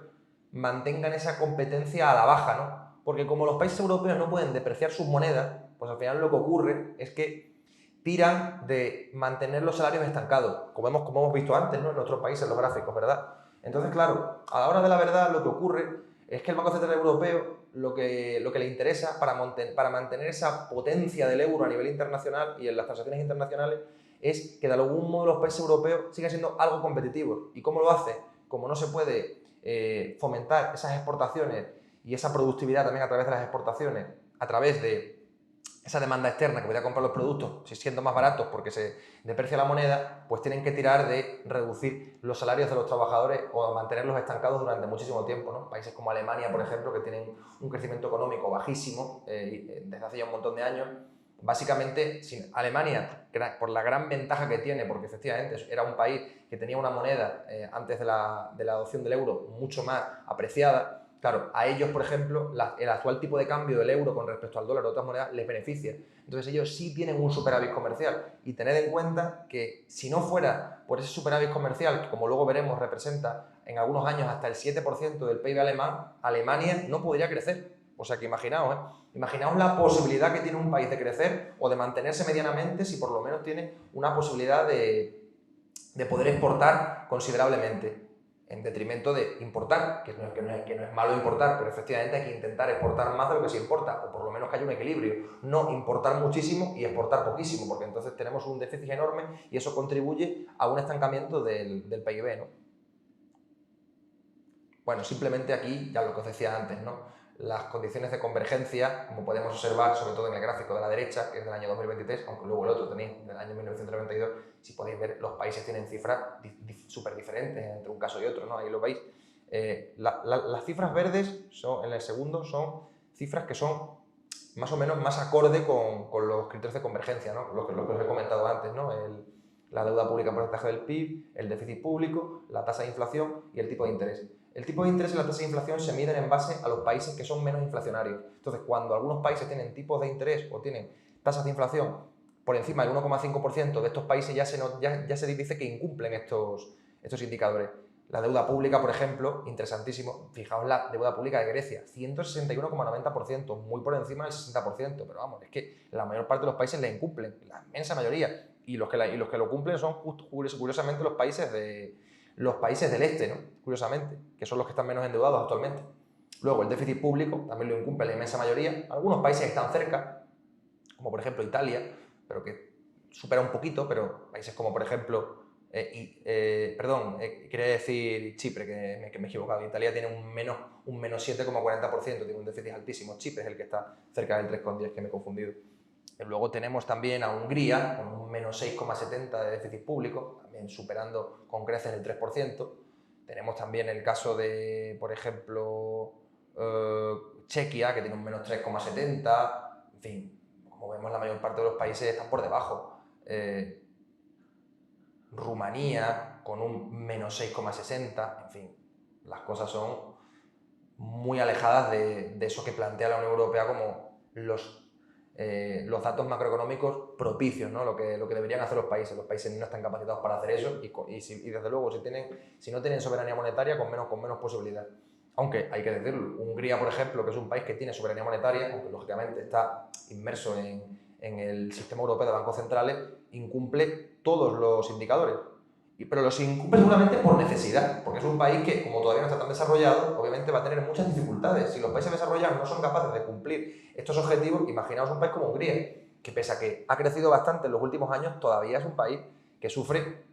mantengan esa competencia a la baja, ¿no? Porque como los países europeos no pueden depreciar sus monedas, pues al final lo que ocurre es que tiran de mantener los salarios estancados, como hemos visto antes, ¿no? En nuestros países, en los gráficos, ¿verdad? Entonces, claro, a la hora de la verdad lo que ocurre es que el Banco Central Europeo lo que le interesa para mantener esa potencia del euro a nivel internacional y en las transacciones internacionales es que de algún modo los países europeos sigan siendo algo competitivos. ¿Y cómo lo hace? Como no se puede fomentar esas exportaciones y esa productividad también a través de las exportaciones, a través de esa demanda externa que voy a comprar los productos, si siendo más baratos porque se deprecia la moneda, pues tienen que tirar de reducir los salarios de los trabajadores o mantenerlos estancados durante muchísimo tiempo, ¿no? Países como Alemania, por ejemplo, que tienen un crecimiento económico bajísimo desde hace ya un montón de años. Básicamente, Alemania, por la gran ventaja que tiene, porque efectivamente era un país que tenía una moneda antes de la adopción del euro mucho más apreciada. Claro, a ellos, por ejemplo, el actual tipo de cambio del euro con respecto al dólar o otras monedas les beneficia. Entonces ellos sí tienen un superávit comercial. Y tened en cuenta que si no fuera por ese superávit comercial, que como luego veremos representa en algunos años hasta el 7% del PIB alemán, Alemania no podría crecer. O sea que imaginaos, imaginaos la posibilidad que tiene un país de crecer o de mantenerse medianamente si por lo menos tiene una posibilidad de poder exportar considerablemente, en detrimento de importar, que no es malo importar, pero efectivamente hay que intentar exportar más de lo que se importa, o por lo menos que haya un equilibrio, no importar muchísimo y exportar poquísimo, porque entonces tenemos un déficit enorme y eso contribuye a un estancamiento del PIB, ¿no? Bueno, simplemente aquí, ya lo que os decía antes, ¿no? Las condiciones de convergencia, como podemos observar, sobre todo en el gráfico de la derecha, que es del año 2023, aunque luego el otro tenéis del año 1992, si podéis ver, los países tienen cifras súper diferentes entre un caso y otro, ¿no? Ahí lo veis. Las cifras verdes, en el segundo, son cifras que son más o menos más acorde con los criterios de convergencia, ¿no? Lo que os he comentado antes, ¿no? La deuda pública por porcentaje del PIB, el déficit público, la tasa de inflación y el tipo de interés. El tipo de interés y la tasa de inflación se miden en base a los países que son menos inflacionarios. Entonces, cuando algunos países tienen tipos de interés o tienen tasas de inflación por encima del 1,5% de estos países, ya se dice que incumplen estos indicadores. La deuda pública, por ejemplo, interesantísimo. Fijaos la deuda pública de Grecia, 161,90%, muy por encima del 60%. Pero vamos, es que la mayor parte de los países la incumplen, la inmensa mayoría. Y los que lo cumplen son curiosamente los países del este, ¿no? Curiosamente, que son los que están menos endeudados actualmente. Luego, el déficit público también lo incumple la inmensa mayoría. Algunos países están cerca, como por ejemplo Italia, pero que supera un poquito, pero países como por ejemplo, quería decir Chipre, que me he equivocado. Italia tiene un menos 7,40%, tiene un déficit altísimo. Chipre es el que está cerca del 3,10, que me he confundido. Luego tenemos también a Hungría, con un menos 6,70 de déficit público, también superando con creces el 3%. Tenemos también el caso de, por ejemplo, Chequia, que tiene un menos 3,70. En fin, como vemos, la mayor parte de los países están por debajo. Rumanía, con un menos 6,60. En fin, las cosas son muy alejadas de eso que plantea la Unión Europea como los datos macroeconómicos propicios, ¿no? Lo que deberían hacer los países. Los países no están capacitados para hacer eso y desde luego, si no tienen soberanía monetaria, con menos posibilidad. Aunque hay que decirlo, Hungría, por ejemplo, que es un país que tiene soberanía monetaria, aunque lógicamente está inmerso en el sistema europeo de bancos centrales, incumple todos los indicadores. Pero los incumple seguramente por necesidad, porque es un país que, como todavía no está tan desarrollado, obviamente va a tener muchas dificultades. Si los países desarrollados no son capaces de cumplir estos objetivos, imaginaos un país como Hungría, que pese a que ha crecido bastante en los últimos años, todavía es un país que sufre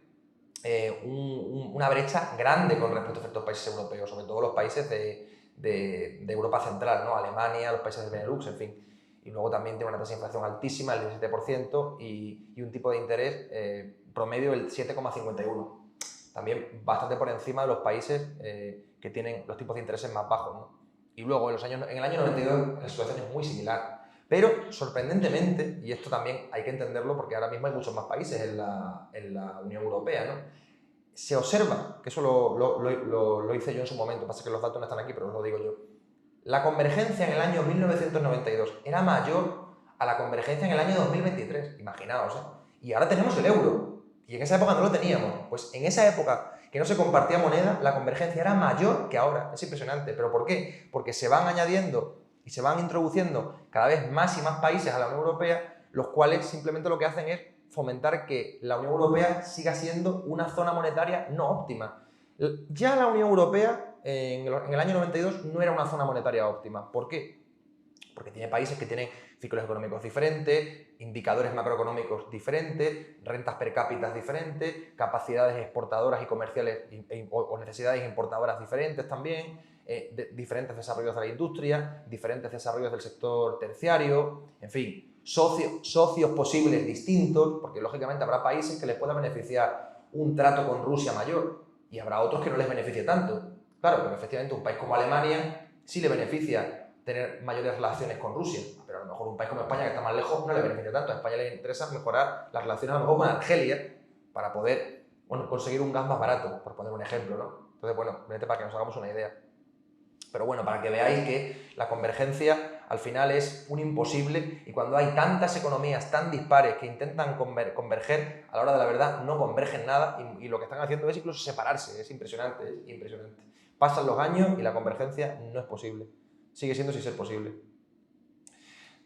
una brecha grande con respecto a ciertos países europeos, sobre todo los países de Europa Central, ¿no? Alemania, los países de Benelux, en fin. Y luego también tiene una tasa de inflación altísima, el 17%, y un tipo de interés promedio del 7,51%. También bastante por encima de los países que tienen los tipos de intereses más bajos, ¿no? Y luego en el año 92 la situación es muy similar. Pero sorprendentemente, y esto también hay que entenderlo porque ahora mismo hay muchos más países en la Unión Europea, ¿no? Se observa, que eso lo hice yo en su momento, pasa que los datos no están aquí, pero os lo digo yo. La convergencia en el año 1992 era mayor a la convergencia en el año 2023, imaginaos, ¿eh? Y ahora tenemos el euro, y en esa época no lo teníamos. Pues en esa época que no se compartía moneda, la convergencia era mayor que ahora. Es impresionante. ¿Pero por qué? Porque se van añadiendo y se van introduciendo cada vez más y más países a la Unión Europea, los cuales simplemente lo que hacen es fomentar que la Unión Europea siga siendo una zona monetaria no óptima. Ya la Unión Europea en el año 92 no era una zona monetaria óptima. ¿Por qué? Porque tiene países que tienen ciclos económicos diferentes, indicadores macroeconómicos diferentes, rentas per cápita diferentes, capacidades exportadoras y comerciales o necesidades importadoras diferentes también, diferentes desarrollos de la industria, diferentes desarrollos del sector terciario, en fin, socios posibles distintos, porque lógicamente habrá países que les pueda beneficiar un trato con Rusia mayor y habrá otros que no les beneficie tanto. Claro, porque efectivamente un país como Alemania sí le beneficia tener mayores relaciones con Rusia, pero a lo mejor un país como España, que está más lejos, no le beneficia tanto. A España le interesa mejorar las relaciones a lo mejor con Argelia para poder conseguir un gas más barato, por poner un ejemplo, ¿no? Entonces, bueno, para que nos hagamos una idea. Pero bueno, para que veáis que la convergencia al final es un imposible y cuando hay tantas economías tan dispares que intentan converger, a la hora de la verdad no convergen nada y lo que están haciendo es incluso separarse. Es impresionante, es impresionante. Pasan los años y la convergencia no es posible. Sigue siendo sin ser posible.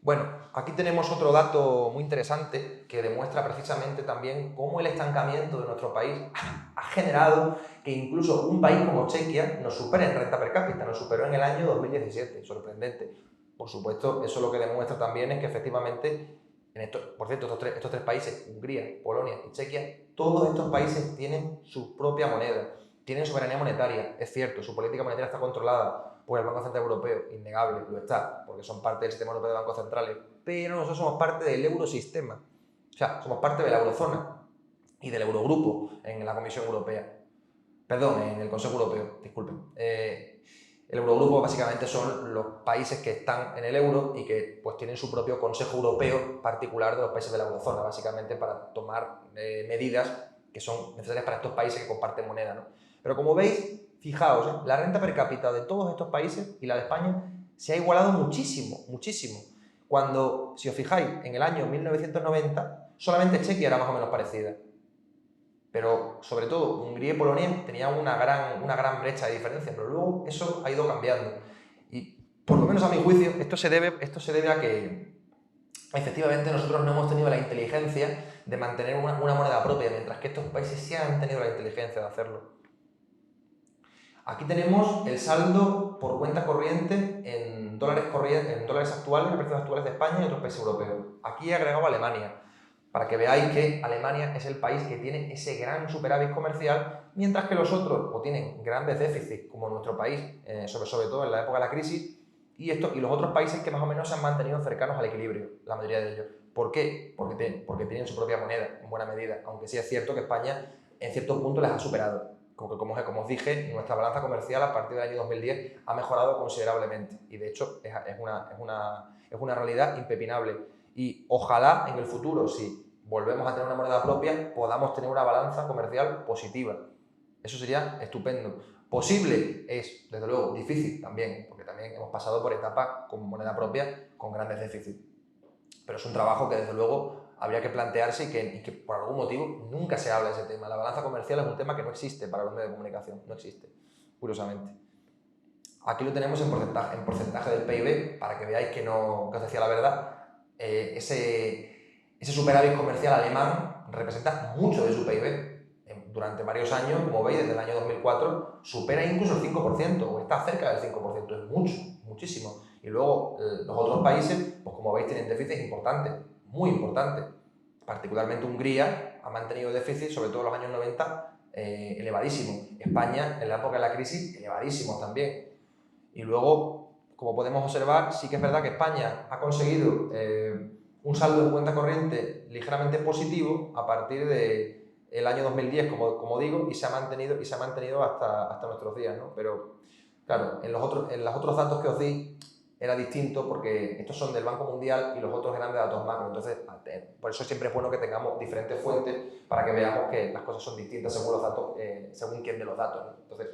Bueno, aquí tenemos otro dato muy interesante que demuestra precisamente también cómo el estancamiento de nuestro país ha generado que incluso un país como Chequia nos supere en renta per cápita, nos superó en el año 2017, sorprendente. Por supuesto, eso lo que demuestra también es que efectivamente, por cierto, estos tres países, Hungría, Polonia y Chequia, todos estos países tienen su propia moneda, tienen soberanía monetaria, es cierto, su política monetaria está controlada por el Banco Central Europeo, innegable, lo está, porque son parte del sistema europeo de bancos centrales, pero nosotros somos parte del eurosistema, o sea, somos parte de la eurozona y del Eurogrupo en la Comisión Europea, perdón, en el Consejo Europeo, disculpen. El Eurogrupo básicamente son los países que están en el euro y que pues tienen su propio Consejo Europeo particular de los países de la eurozona, básicamente para tomar medidas que son necesarias para estos países que comparten moneda, ¿no? Pero como veis, fijaos, la renta per cápita de todos estos países y la de España se ha igualado muchísimo, muchísimo. Cuando, si os fijáis, en el año 1990, solamente Chequia era más o menos parecida. Pero, sobre todo, Hungría y Polonia tenían una gran brecha de diferencia, pero luego eso ha ido cambiando. Y, por lo menos a mi juicio, esto se debe a que, efectivamente, nosotros no hemos tenido la inteligencia de mantener una moneda propia, mientras que estos países sí han tenido la inteligencia de hacerlo. Aquí tenemos el saldo por cuenta corriente en dólares actuales, en precios actuales de España y otros países europeos. Aquí he agregado Alemania, para que veáis que Alemania es el país que tiene ese gran superávit comercial, mientras que los otros o tienen grandes déficits, como nuestro país, sobre todo en la época de la crisis, y los otros países que más o menos se han mantenido cercanos al equilibrio, la mayoría de ellos. ¿Por qué? Porque tienen su propia moneda, en buena medida, aunque sí es cierto que España en cierto punto les ha superado. Como os dije, nuestra balanza comercial a partir del año 2010 ha mejorado considerablemente y de hecho es una realidad impepinable. Y ojalá en el futuro, si volvemos a tener una moneda propia, podamos tener una balanza comercial positiva. Eso sería estupendo. Posible es, desde luego, difícil también, porque también hemos pasado por etapas con moneda propia con grandes déficits. Pero es un trabajo que, desde luego, habría que plantearse y que por algún motivo nunca se habla de ese tema. La balanza comercial es un tema que no existe para los medios de comunicación, no existe, curiosamente. Aquí lo tenemos en porcentaje del PIB, para que veáis que os decía la verdad. Ese superávit comercial alemán representa mucho de su PIB. Durante varios años, como veis, desde el año 2004, supera incluso el 5%, o está cerca del 5%, es mucho, muchísimo. Y luego los otros países, pues como veis, tienen déficits importantes, muy importantes. Particularmente Hungría ha mantenido déficits, sobre todo en los años 90, elevadísimos. España, en la época de la crisis, elevadísimos también. Y luego, como podemos observar, sí que es verdad que España ha conseguido un saldo en cuenta corriente ligeramente positivo a partir del año 2010, como digo, y se ha mantenido hasta nuestros días, ¿no? Pero, claro, en los otros datos que os di era distinto porque estos son del Banco Mundial y los otros eran de datos macro. Entonces, por eso siempre es bueno que tengamos diferentes fuentes para que veamos que las cosas son distintas según los datos, según quién de los datos, ¿no? Entonces,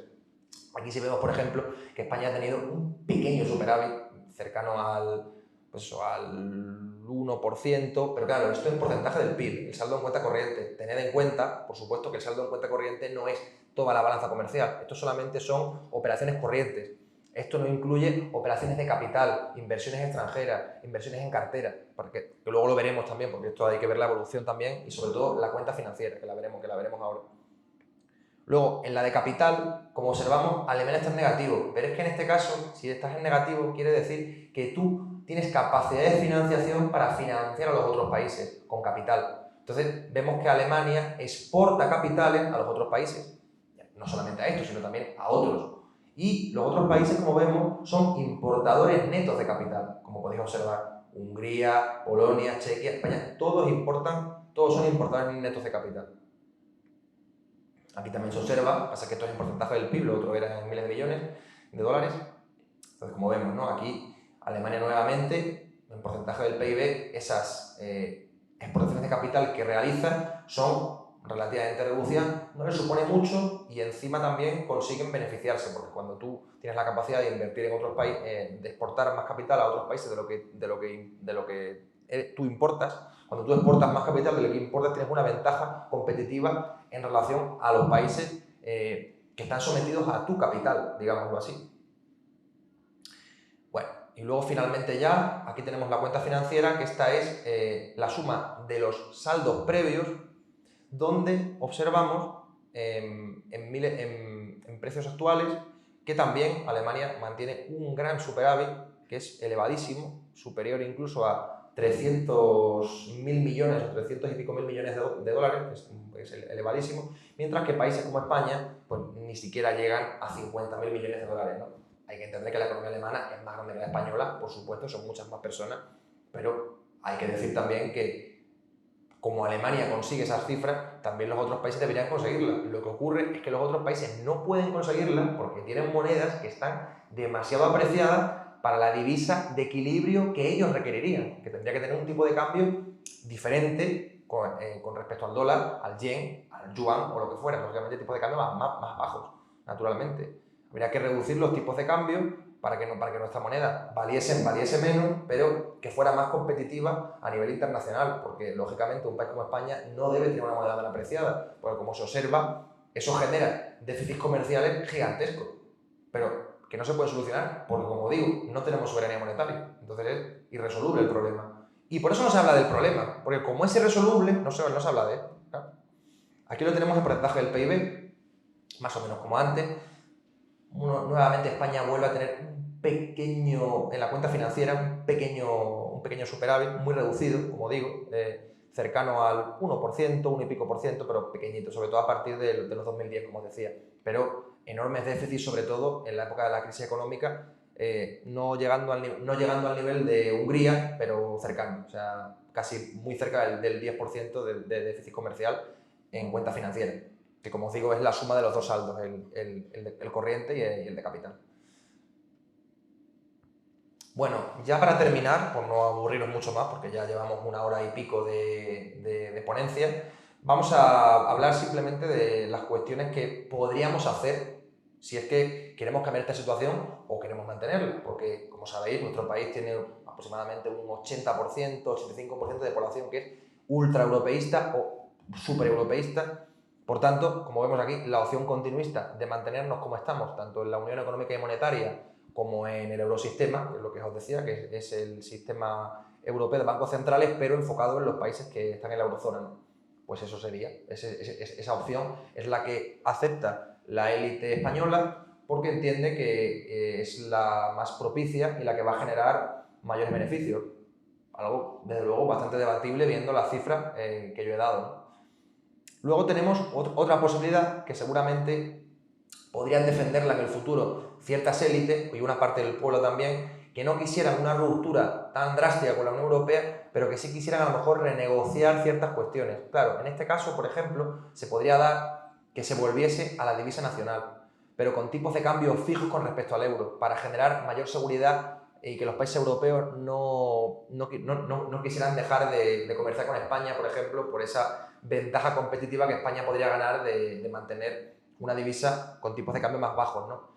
aquí sí vemos, por ejemplo, que España ha tenido un pequeño superávit cercano al 1%, pero claro, esto es porcentaje del PIB, el saldo en cuenta corriente. Tened en cuenta, por supuesto, que el saldo en cuenta corriente no es toda la balanza comercial, esto solamente son operaciones corrientes. Esto no incluye operaciones de capital, inversiones extranjeras, inversiones en cartera, porque que luego lo veremos también, porque esto hay que ver la evolución también y sobre todo la cuenta financiera, que la veremos ahora. Luego, en la de capital, como observamos, Alemania está en negativo, pero es que en este caso, si estás en negativo, quiere decir que tú tienes capacidad de financiación para financiar a los otros países con capital. Entonces, vemos que Alemania exporta capitales a los otros países, no solamente a estos, sino también a otros. Y los otros países, como vemos, son importadores netos de capital, como podéis observar. Hungría, Polonia, Chequia, España, todos son importadores netos de capital. Aquí también se observa, pasa que esto es en porcentaje del PIB, lo otro era en miles de millones de dólares. Entonces, como vemos, ¿no? Aquí Alemania nuevamente, en porcentaje del PIB, esas exportaciones de capital que realiza son relativamente reducidas, no les supone mucho y encima también consiguen beneficiarse, porque cuando tú tienes la capacidad de invertir en otros países, de exportar más capital a otros países de lo que tú importas, cuando tú exportas más capital de lo que importas, tienes una ventaja competitiva en relación a los países que están sometidos a tu capital, digámoslo así. Bueno, y luego finalmente ya, aquí tenemos la cuenta financiera, que esta es la suma de los saldos previos, donde observamos en precios actuales que también Alemania mantiene un gran superávit, que es elevadísimo, superior incluso a 300.000 millones o 300 y pico mil millones de dólares, que es elevadísimo, mientras que países como España pues ni siquiera llegan a 50.000 millones de dólares, ¿no? Hay que entender que la economía alemana es más grande que la española, por supuesto, son muchas más personas, pero hay que decir también que como Alemania consigue esas cifras, también los otros países deberían conseguirlas. Lo que ocurre es que los otros países no pueden conseguirlas porque tienen monedas que están demasiado apreciadas para la divisa de equilibrio que ellos requerirían, que tendría que tener un tipo de cambio diferente con respecto al dólar, al yen, al yuan o lo que fuera, lógicamente tipos de cambio más bajos. naturalmente. Habría que reducir los tipos de cambio para que nuestra moneda valiese menos, pero que fuera más competitiva a nivel internacional, porque lógicamente un país como España no debe tener una moneda tan apreciada, porque como se observa, eso genera déficits comerciales gigantescos, pero que no se puede solucionar, porque como digo, no tenemos soberanía monetaria, entonces es irresoluble el problema. Y por eso no se habla del problema, porque como es irresoluble, no se habla de él. ¿Claro? Aquí lo tenemos el porcentaje del PIB, más o menos como antes. Nuevamente España vuelve a tener un pequeño, en la cuenta financiera, un pequeño superávit, muy reducido, como digo, cercano al 1%, 1 y pico por ciento, pero pequeñito, sobre todo a partir de los 2010, como os decía. Pero enormes déficits, sobre todo en la época de la crisis económica, no llegando al nivel de Hungría, pero cercano, o sea, casi muy cerca del 10% de déficit comercial en cuenta financiera, que como os digo es la suma de los dos saldos, el corriente y el de capital. Bueno, ya para terminar, por no aburriros mucho más, porque ya llevamos 1 hora y pico de ponencia, vamos a hablar simplemente de las cuestiones que podríamos hacer si es que queremos cambiar esta situación o queremos mantenerla, porque como sabéis, nuestro país tiene aproximadamente un 80%, 85% de población que es ultraeuropeísta o supereuropeísta. Por tanto, como vemos aquí, la opción continuista de mantenernos como estamos, tanto en la Unión Económica y Monetaria como en el eurosistema, que es lo que os decía, que es el sistema europeo de bancos centrales, pero enfocado en los países que están en la eurozona, ¿no? Pues eso sería, esa opción es la que acepta la élite española porque entiende que es la más propicia y la que va a generar mayores beneficios. Algo, desde luego, bastante debatible viendo las cifras que yo he dado, ¿no? Luego tenemos otra posibilidad que seguramente podrían defenderla en el futuro ciertas élites y una parte del pueblo también, que no quisieran una ruptura tan drástica con la Unión Europea, pero que sí quisieran a lo mejor renegociar ciertas cuestiones. Claro, en este caso, por ejemplo, se podría dar que se volviese a la divisa nacional, pero con tipos de cambio fijos con respecto al euro, para generar mayor seguridad y que los países europeos no quisieran dejar de comerciar con España, por ejemplo, por esa ventaja competitiva que España podría ganar de mantener una divisa con tipos de cambio más bajos, ¿no?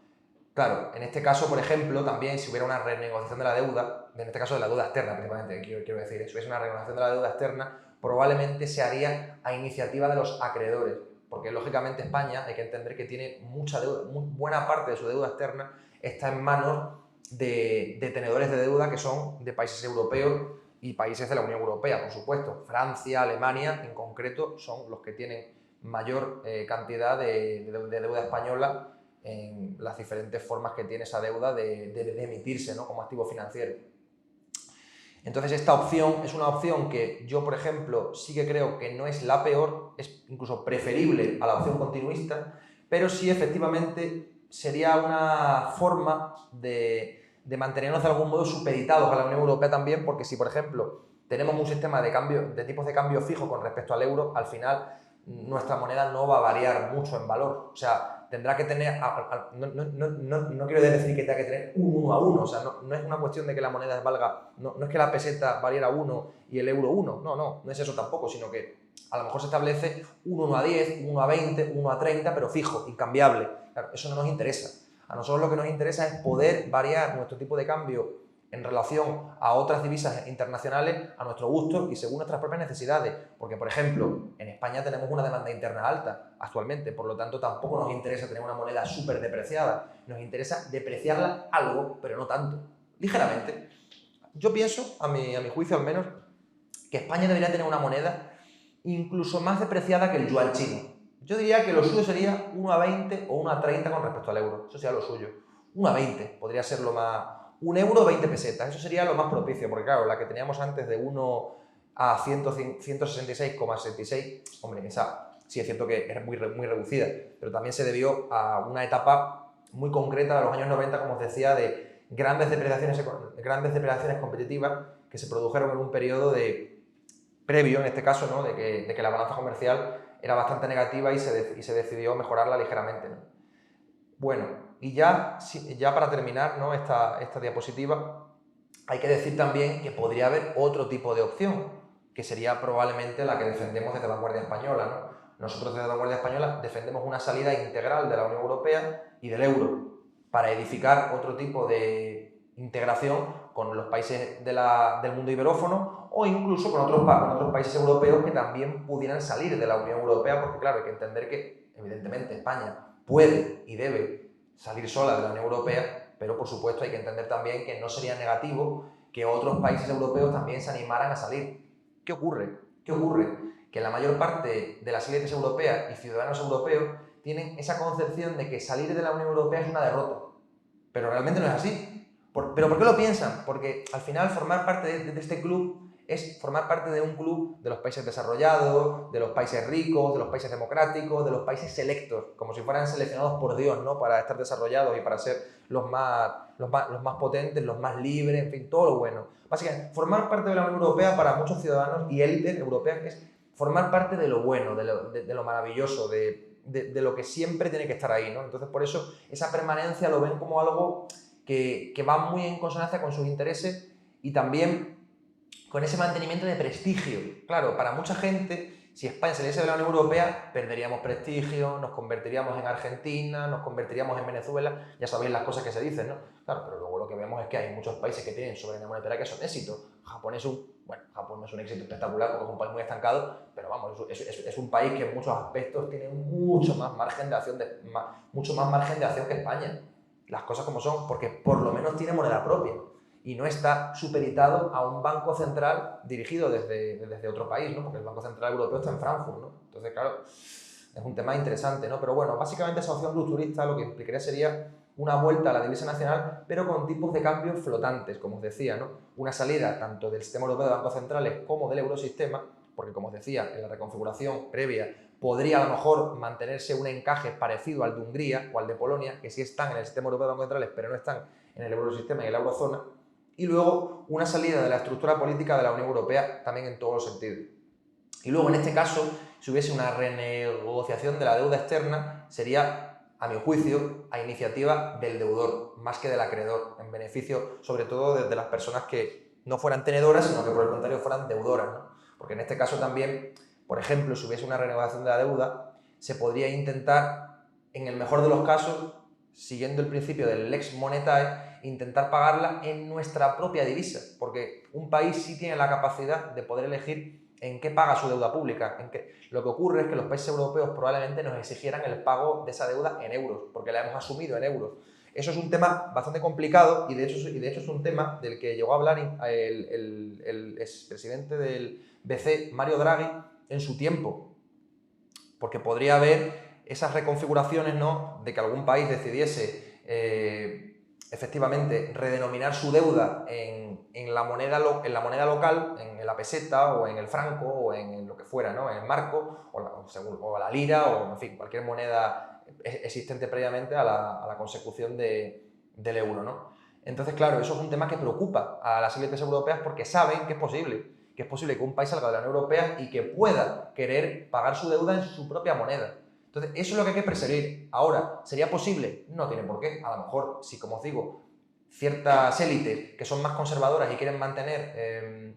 Claro, en este caso, por ejemplo, también si hubiera una renegociación de la deuda, en este caso de la deuda externa principalmente, quiero decir, si hubiese una renegociación de la deuda externa, probablemente se haría a iniciativa de los acreedores, porque lógicamente España hay que entender que tiene mucha deuda, muy buena parte de su deuda externa está en manos de tenedores de deuda que son de países europeos y países de la Unión Europea, por supuesto. Francia, Alemania, en concreto, son los que tienen mayor cantidad de deuda española en las diferentes formas que tiene esa deuda de emitirse, ¿no?, como activo financiero. Entonces esta opción es una opción que yo, por ejemplo, sí que creo que no es la peor, es incluso preferible a la opción continuista, pero sí efectivamente sería una forma de mantenernos de algún modo supeditados a la Unión Europea también, porque si, por ejemplo, tenemos un sistema de tipos de cambio fijo con respecto al euro, al final nuestra moneda no va a variar mucho en valor. O sea, tendrá que tener, no quiero decir que tenga que tener un 1 a 1, o sea, no es una cuestión de que la moneda valga, no es que la peseta valiera 1 y el euro 1, no es eso tampoco, sino que a lo mejor se establece un 1 a 10, un 1 a 20, un 1 a 30, pero fijo, incambiable. Claro, eso no nos interesa. A nosotros lo que nos interesa es poder variar nuestro tipo de cambio en relación a otras divisas internacionales a nuestro gusto y según nuestras propias necesidades. Porque, por ejemplo, en España tenemos una demanda interna alta actualmente, por lo tanto tampoco nos interesa tener una moneda súper depreciada. Nos interesa depreciarla algo, pero no tanto, ligeramente. Yo pienso, a mi juicio al menos, que España debería tener una moneda incluso más depreciada que el yuan chino. Yo diría que lo suyo sería 1 a 20 o 1 a 30 con respecto al euro. Eso sería lo suyo. 1 a 20 podría ser lo más... 1 euro, 20 pesetas. Eso sería lo más propicio, porque claro, la que teníamos antes de 1 a 166,66, hombre, esa sí es cierto que es muy reducida, pero también se debió a una etapa muy concreta de los años 90, como os decía, de grandes depreciaciones competitivas que se produjeron en un periodo previo, en este caso, ¿no?, de que la balanza comercial era bastante negativa y se decidió mejorarla ligeramente, ¿no? Bueno, y ya para terminar, ¿no?, esta diapositiva, hay que decir también que podría haber otro tipo de opción, que sería probablemente la que defendemos desde Vanguardia Española, ¿no? Nosotros desde la Vanguardia Española defendemos una salida integral de la Unión Europea y del euro para edificar otro tipo de integración con los países del mundo iberófono o incluso con otros países europeos que también pudieran salir de la Unión Europea, porque claro, hay que entender que evidentemente España puede y debe salir sola de la Unión Europea, pero por supuesto hay que entender también que no sería negativo que otros países europeos también se animaran a salir. ¿Qué ocurre? ¿Qué ocurre? Que la mayor parte de las élites europeas y ciudadanos europeos tienen esa concepción de que salir de la Unión Europea es una derrota. Pero realmente no es así. ¿Pero por qué lo piensan? Porque al final formar parte de este club es formar parte de un club de los países desarrollados, de los países ricos, de los países democráticos, de los países selectos, como si fueran seleccionados por Dios, ¿no? Para estar desarrollados y para ser los más potentes, los más libres, en fin, todo lo bueno. Básicamente, formar parte de la Unión Europea para muchos ciudadanos y élites europeas es formar parte de lo bueno, de lo maravilloso, de lo que siempre tiene que estar ahí, ¿no? Entonces, por eso, esa permanencia lo ven como algo que va muy en consonancia con sus intereses y también con ese mantenimiento de prestigio. Claro, para mucha gente, si España saliese de la Unión Europea, perderíamos prestigio, nos convertiríamos en Argentina, nos convertiríamos en Venezuela, ya sabéis las cosas que se dicen, ¿no? Claro, pero luego lo que vemos es que hay muchos países que tienen soberanía monetaria que son éxitos. Japón no es un éxito espectacular porque es un país muy estancado, pero vamos, es un país que en muchos aspectos tiene mucho más margen de acción que España. Las cosas como son, porque por lo menos tiene moneda propia y no está supeditado a un banco central dirigido desde otro país, ¿no? Porque el Banco Central Europeo está en Frankfurt, ¿no? Entonces, claro, es un tema interesante, ¿no? Pero bueno, básicamente esa opción rupturista lo que implicaría sería una vuelta a la divisa nacional, pero con tipos de cambio flotantes, como os decía, ¿no? Una salida tanto del sistema europeo de bancos centrales como del eurosistema, porque como os decía, en la reconfiguración previa podría a lo mejor mantenerse un encaje parecido al de Hungría o al de Polonia, que sí están en el sistema europeo de bancos centrales, pero no están en el eurosistema y en la eurozona, y luego una salida de la estructura política de la Unión Europea también en todos los sentidos. Y luego, en este caso, si hubiese una renegociación de la deuda externa, sería, a mi juicio, a iniciativa del deudor, más que del acreedor, en beneficio, sobre todo, de las personas que no fueran tenedoras, sino que por el contrario fueran deudoras, ¿no? Porque en este caso también, por ejemplo, si hubiese una renegociación de la deuda, se podría intentar, en el mejor de los casos, siguiendo el principio del lex monetae, intentar pagarla en nuestra propia divisa, porque un país sí tiene la capacidad de poder elegir en qué paga su deuda pública. Lo que ocurre es que los países europeos probablemente nos exigieran el pago de esa deuda en euros, porque la hemos asumido en euros. Eso es un tema bastante complicado y de hecho es un tema del que llegó a hablar el expresidente del BCE, Mario Draghi, en su tiempo, porque podría haber esas reconfiguraciones, ¿no?, de que algún país decidiese efectivamente redenominar su deuda en la moneda local, en la peseta o en el franco o en lo que fuera, ¿no?, en el marco o la lira o en fin, cualquier moneda existente previamente a la consecución del euro, ¿no? Entonces, claro, eso es un tema que preocupa a las élites europeas porque saben que es posible que un país salga de la Unión Europea y que pueda querer pagar su deuda en su propia moneda. Entonces, eso es lo que hay que perseguir. Ahora, ¿sería posible? No tiene por qué. A lo mejor, si, como os digo, ciertas élites que son más conservadoras y quieren mantener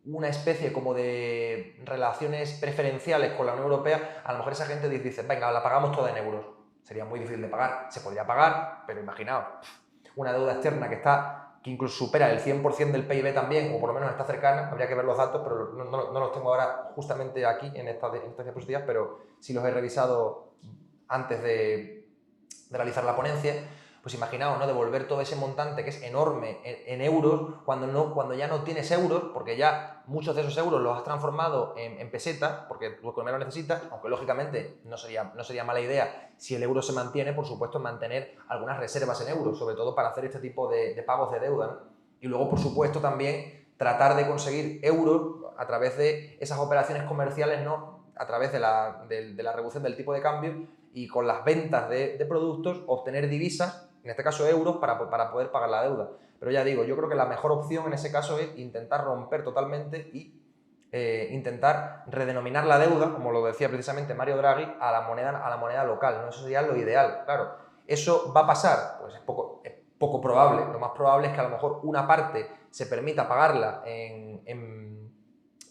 una especie como de relaciones preferenciales con la Unión Europea, a lo mejor esa gente dice, venga, la pagamos toda en euros. Sería muy difícil de pagar. Se podría pagar, pero imaginaos, una deuda externa que incluso supera el 100% del PIB también, o por lo menos está cercana, habría que ver los datos, pero no los tengo ahora justamente aquí en estas diapositivas, pero sí los he revisado antes de realizar la ponencia. Pues imaginaos, ¿no?, devolver todo ese montante que es enorme en euros cuando ya no tienes euros, porque ya muchos de esos euros los has transformado en pesetas, porque tu economía lo necesita, aunque lógicamente no sería mala idea, si el euro se mantiene, por supuesto, mantener algunas reservas en euros, sobre todo para hacer este tipo de pagos de deuda, ¿no? Y luego, por supuesto, también tratar de conseguir euros a través de esas operaciones comerciales, ¿no?, a través de la reducción del tipo de cambio y con las ventas de productos obtener divisas, en este caso euros, para poder pagar la deuda. Pero ya digo, yo creo que la mejor opción en ese caso es intentar romper totalmente y intentar redenominar la deuda, como lo decía precisamente Mario Draghi, a la moneda local, ¿no? Eso sería lo ideal. Claro, ¿eso va a pasar? Pues es poco probable. Lo más probable es que a lo mejor una parte se permita pagarla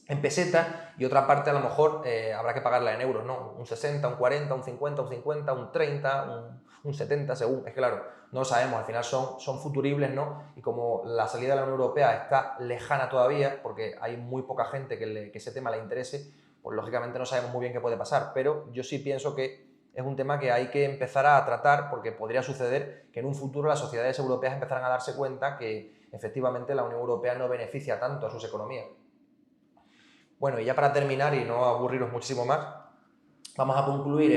en pesetas y otra parte a lo mejor habrá que pagarla en euros, ¿no? Un 60, un 40, un 50, un 50, un 30, un 70, según. Es claro, no lo sabemos, al final son futuribles, ¿no? Y como la salida de la Unión Europea está lejana todavía, porque hay muy poca gente que ese tema le interese, pues lógicamente no sabemos muy bien qué puede pasar, pero yo sí pienso que es un tema que hay que empezar a tratar porque podría suceder que en un futuro las sociedades europeas empezarán a darse cuenta que efectivamente la Unión Europea no beneficia tanto a sus economías. Bueno, y ya para terminar y no aburriros muchísimo más, vamos a concluir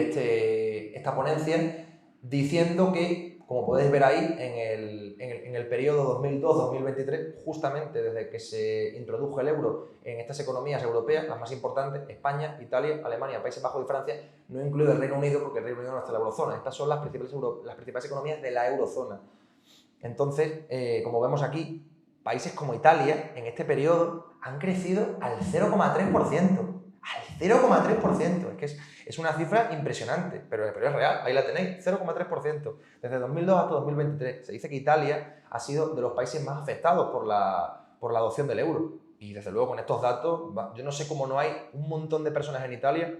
esta ponencia diciendo que, como podéis ver ahí, en el periodo 2002-2023, justamente desde que se introdujo el euro en estas economías europeas, las más importantes, España, Italia, Alemania, Países Bajos y Francia, no incluido el Reino Unido porque el Reino Unido no está en la eurozona. Estas son las principales economías de la eurozona. Entonces, como vemos aquí, países como Italia, en este periodo, han crecido al 0,3%. Al 0,3%. Es que es una cifra impresionante, pero es real, ahí la tenéis, 0,3%. Desde 2002 hasta 2023. Se dice que Italia ha sido de los países más afectados por la adopción del euro. Y desde luego con estos datos, yo no sé cómo no hay un montón de personas en Italia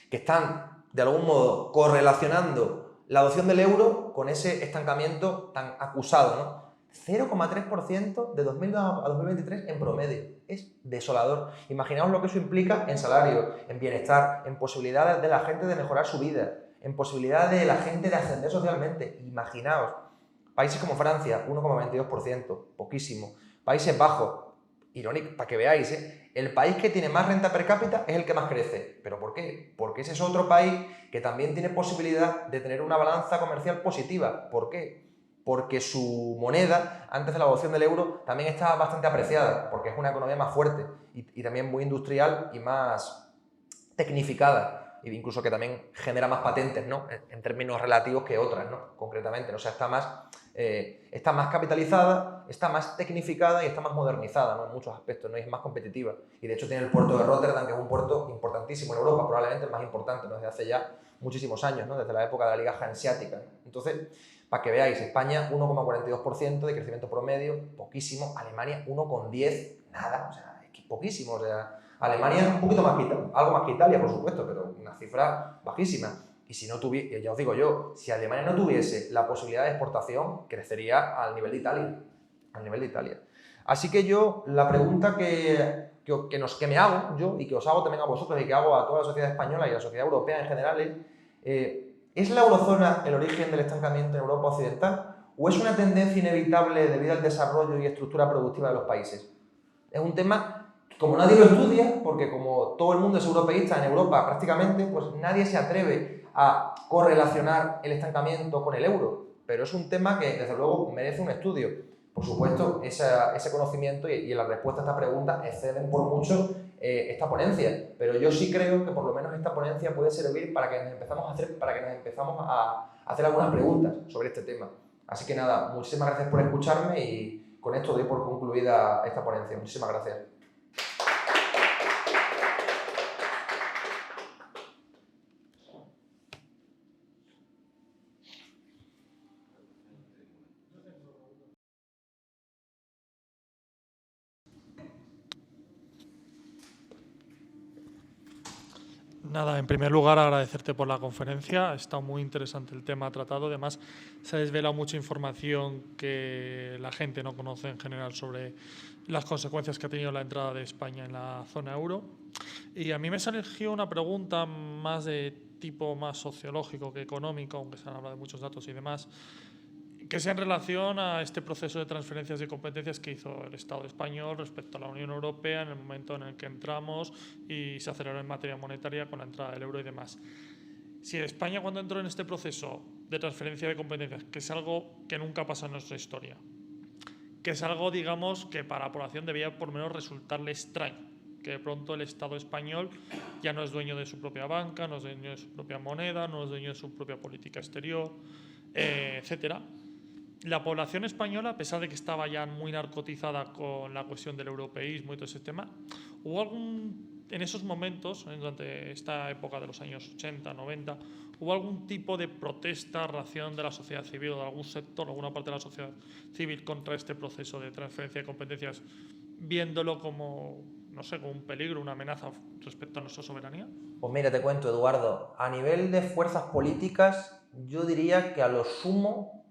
que están de algún modo correlacionando la adopción del euro con ese estancamiento tan acusado, ¿no? 0,3% de 2002 a 2023 en promedio. Es desolador. Imaginaos lo que eso implica en salario, en bienestar, en posibilidades de la gente de mejorar su vida, en posibilidades de la gente de ascender socialmente. Imaginaos. Países como Francia, 1,22%, poquísimo. Países Bajos, irónico, para que veáis, el país que tiene más renta per cápita es el que más crece. ¿Pero por qué? Porque ese es otro país que también tiene posibilidad de tener una balanza comercial positiva. ¿Por qué? Porque su moneda, antes de la adopción del euro, también está bastante apreciada, porque es una economía más fuerte y también muy industrial y más tecnificada, e incluso que también genera más patentes, ¿no? En términos relativos que otras, ¿no? Concretamente, o sea, está más capitalizada, está más tecnificada y está más modernizada, ¿no? En muchos aspectos, ¿no? Y es más competitiva. Y de hecho tiene el puerto de Rotterdam, que es un puerto importantísimo en Europa, probablemente el más importante, ¿no? Desde hace ya muchísimos años, ¿no? Desde la época de la Liga Hanseática. Entonces, para que veáis, España 1,42% de crecimiento promedio, poquísimo. Alemania 1,10%, nada, o sea, es poquísimo, o sea, Alemania un poquito más que Italia, algo más que Italia, por supuesto, pero una cifra bajísima. Y si no tuviese, ya os digo yo, si Alemania no tuviese la posibilidad de exportación, crecería al nivel de Italia. Al nivel de Italia. Así que yo, la pregunta que me hago yo y que os hago también a vosotros y que hago a toda la sociedad española y a la sociedad europea en general ¿es la eurozona el origen del estancamiento en Europa Occidental o es una tendencia inevitable debido al desarrollo y estructura productiva de los países? Es un tema que como nadie lo estudia, porque como todo el mundo es europeísta en Europa prácticamente, pues nadie se atreve a correlacionar el estancamiento con el euro. Pero es un tema que desde luego merece un estudio. Por supuesto, ese conocimiento y la respuesta a esta pregunta exceden por mucho esta ponencia, pero yo sí creo que por lo menos esta ponencia puede servir para que nos empezamos a hacer algunas preguntas sobre este tema. Así que nada, muchísimas gracias por escucharme y con esto doy por concluida esta ponencia. Muchísimas gracias. Nada, en primer lugar agradecerte por la conferencia, ha estado muy interesante el tema tratado, además se ha desvelado mucha información que la gente no conoce en general sobre las consecuencias que ha tenido la entrada de España en la zona euro. Y a mí me surgió una pregunta más de tipo más sociológico que económico, aunque se han hablado de muchos datos y demás, que sea en relación a este proceso de transferencias de competencias que hizo el Estado español respecto a la Unión Europea en el momento en el que entramos y se aceleró en materia monetaria con la entrada del euro y demás. Si España, cuando entró en este proceso de transferencia de competencias, que es algo que nunca pasa en nuestra historia, que es algo, digamos, que para la población debía por lo menos resultarle extraño, que de pronto el Estado español ya no es dueño de su propia banca, no es dueño de su propia moneda, no es dueño de su propia política exterior, etcétera. La población española, a pesar de que estaba ya muy narcotizada con la cuestión del europeísmo y todo ese tema, hubo en esos momentos, durante esta época de los años 80, 90, hubo algún tipo de protesta, reacción de la sociedad civil o de algún sector, alguna parte de la sociedad civil contra este proceso de transferencia de competencias, viéndolo como no sé, como un peligro, una amenaza respecto a nuestra soberanía? Pues mira, te cuento, Eduardo, a nivel de fuerzas políticas, yo diría que a lo sumo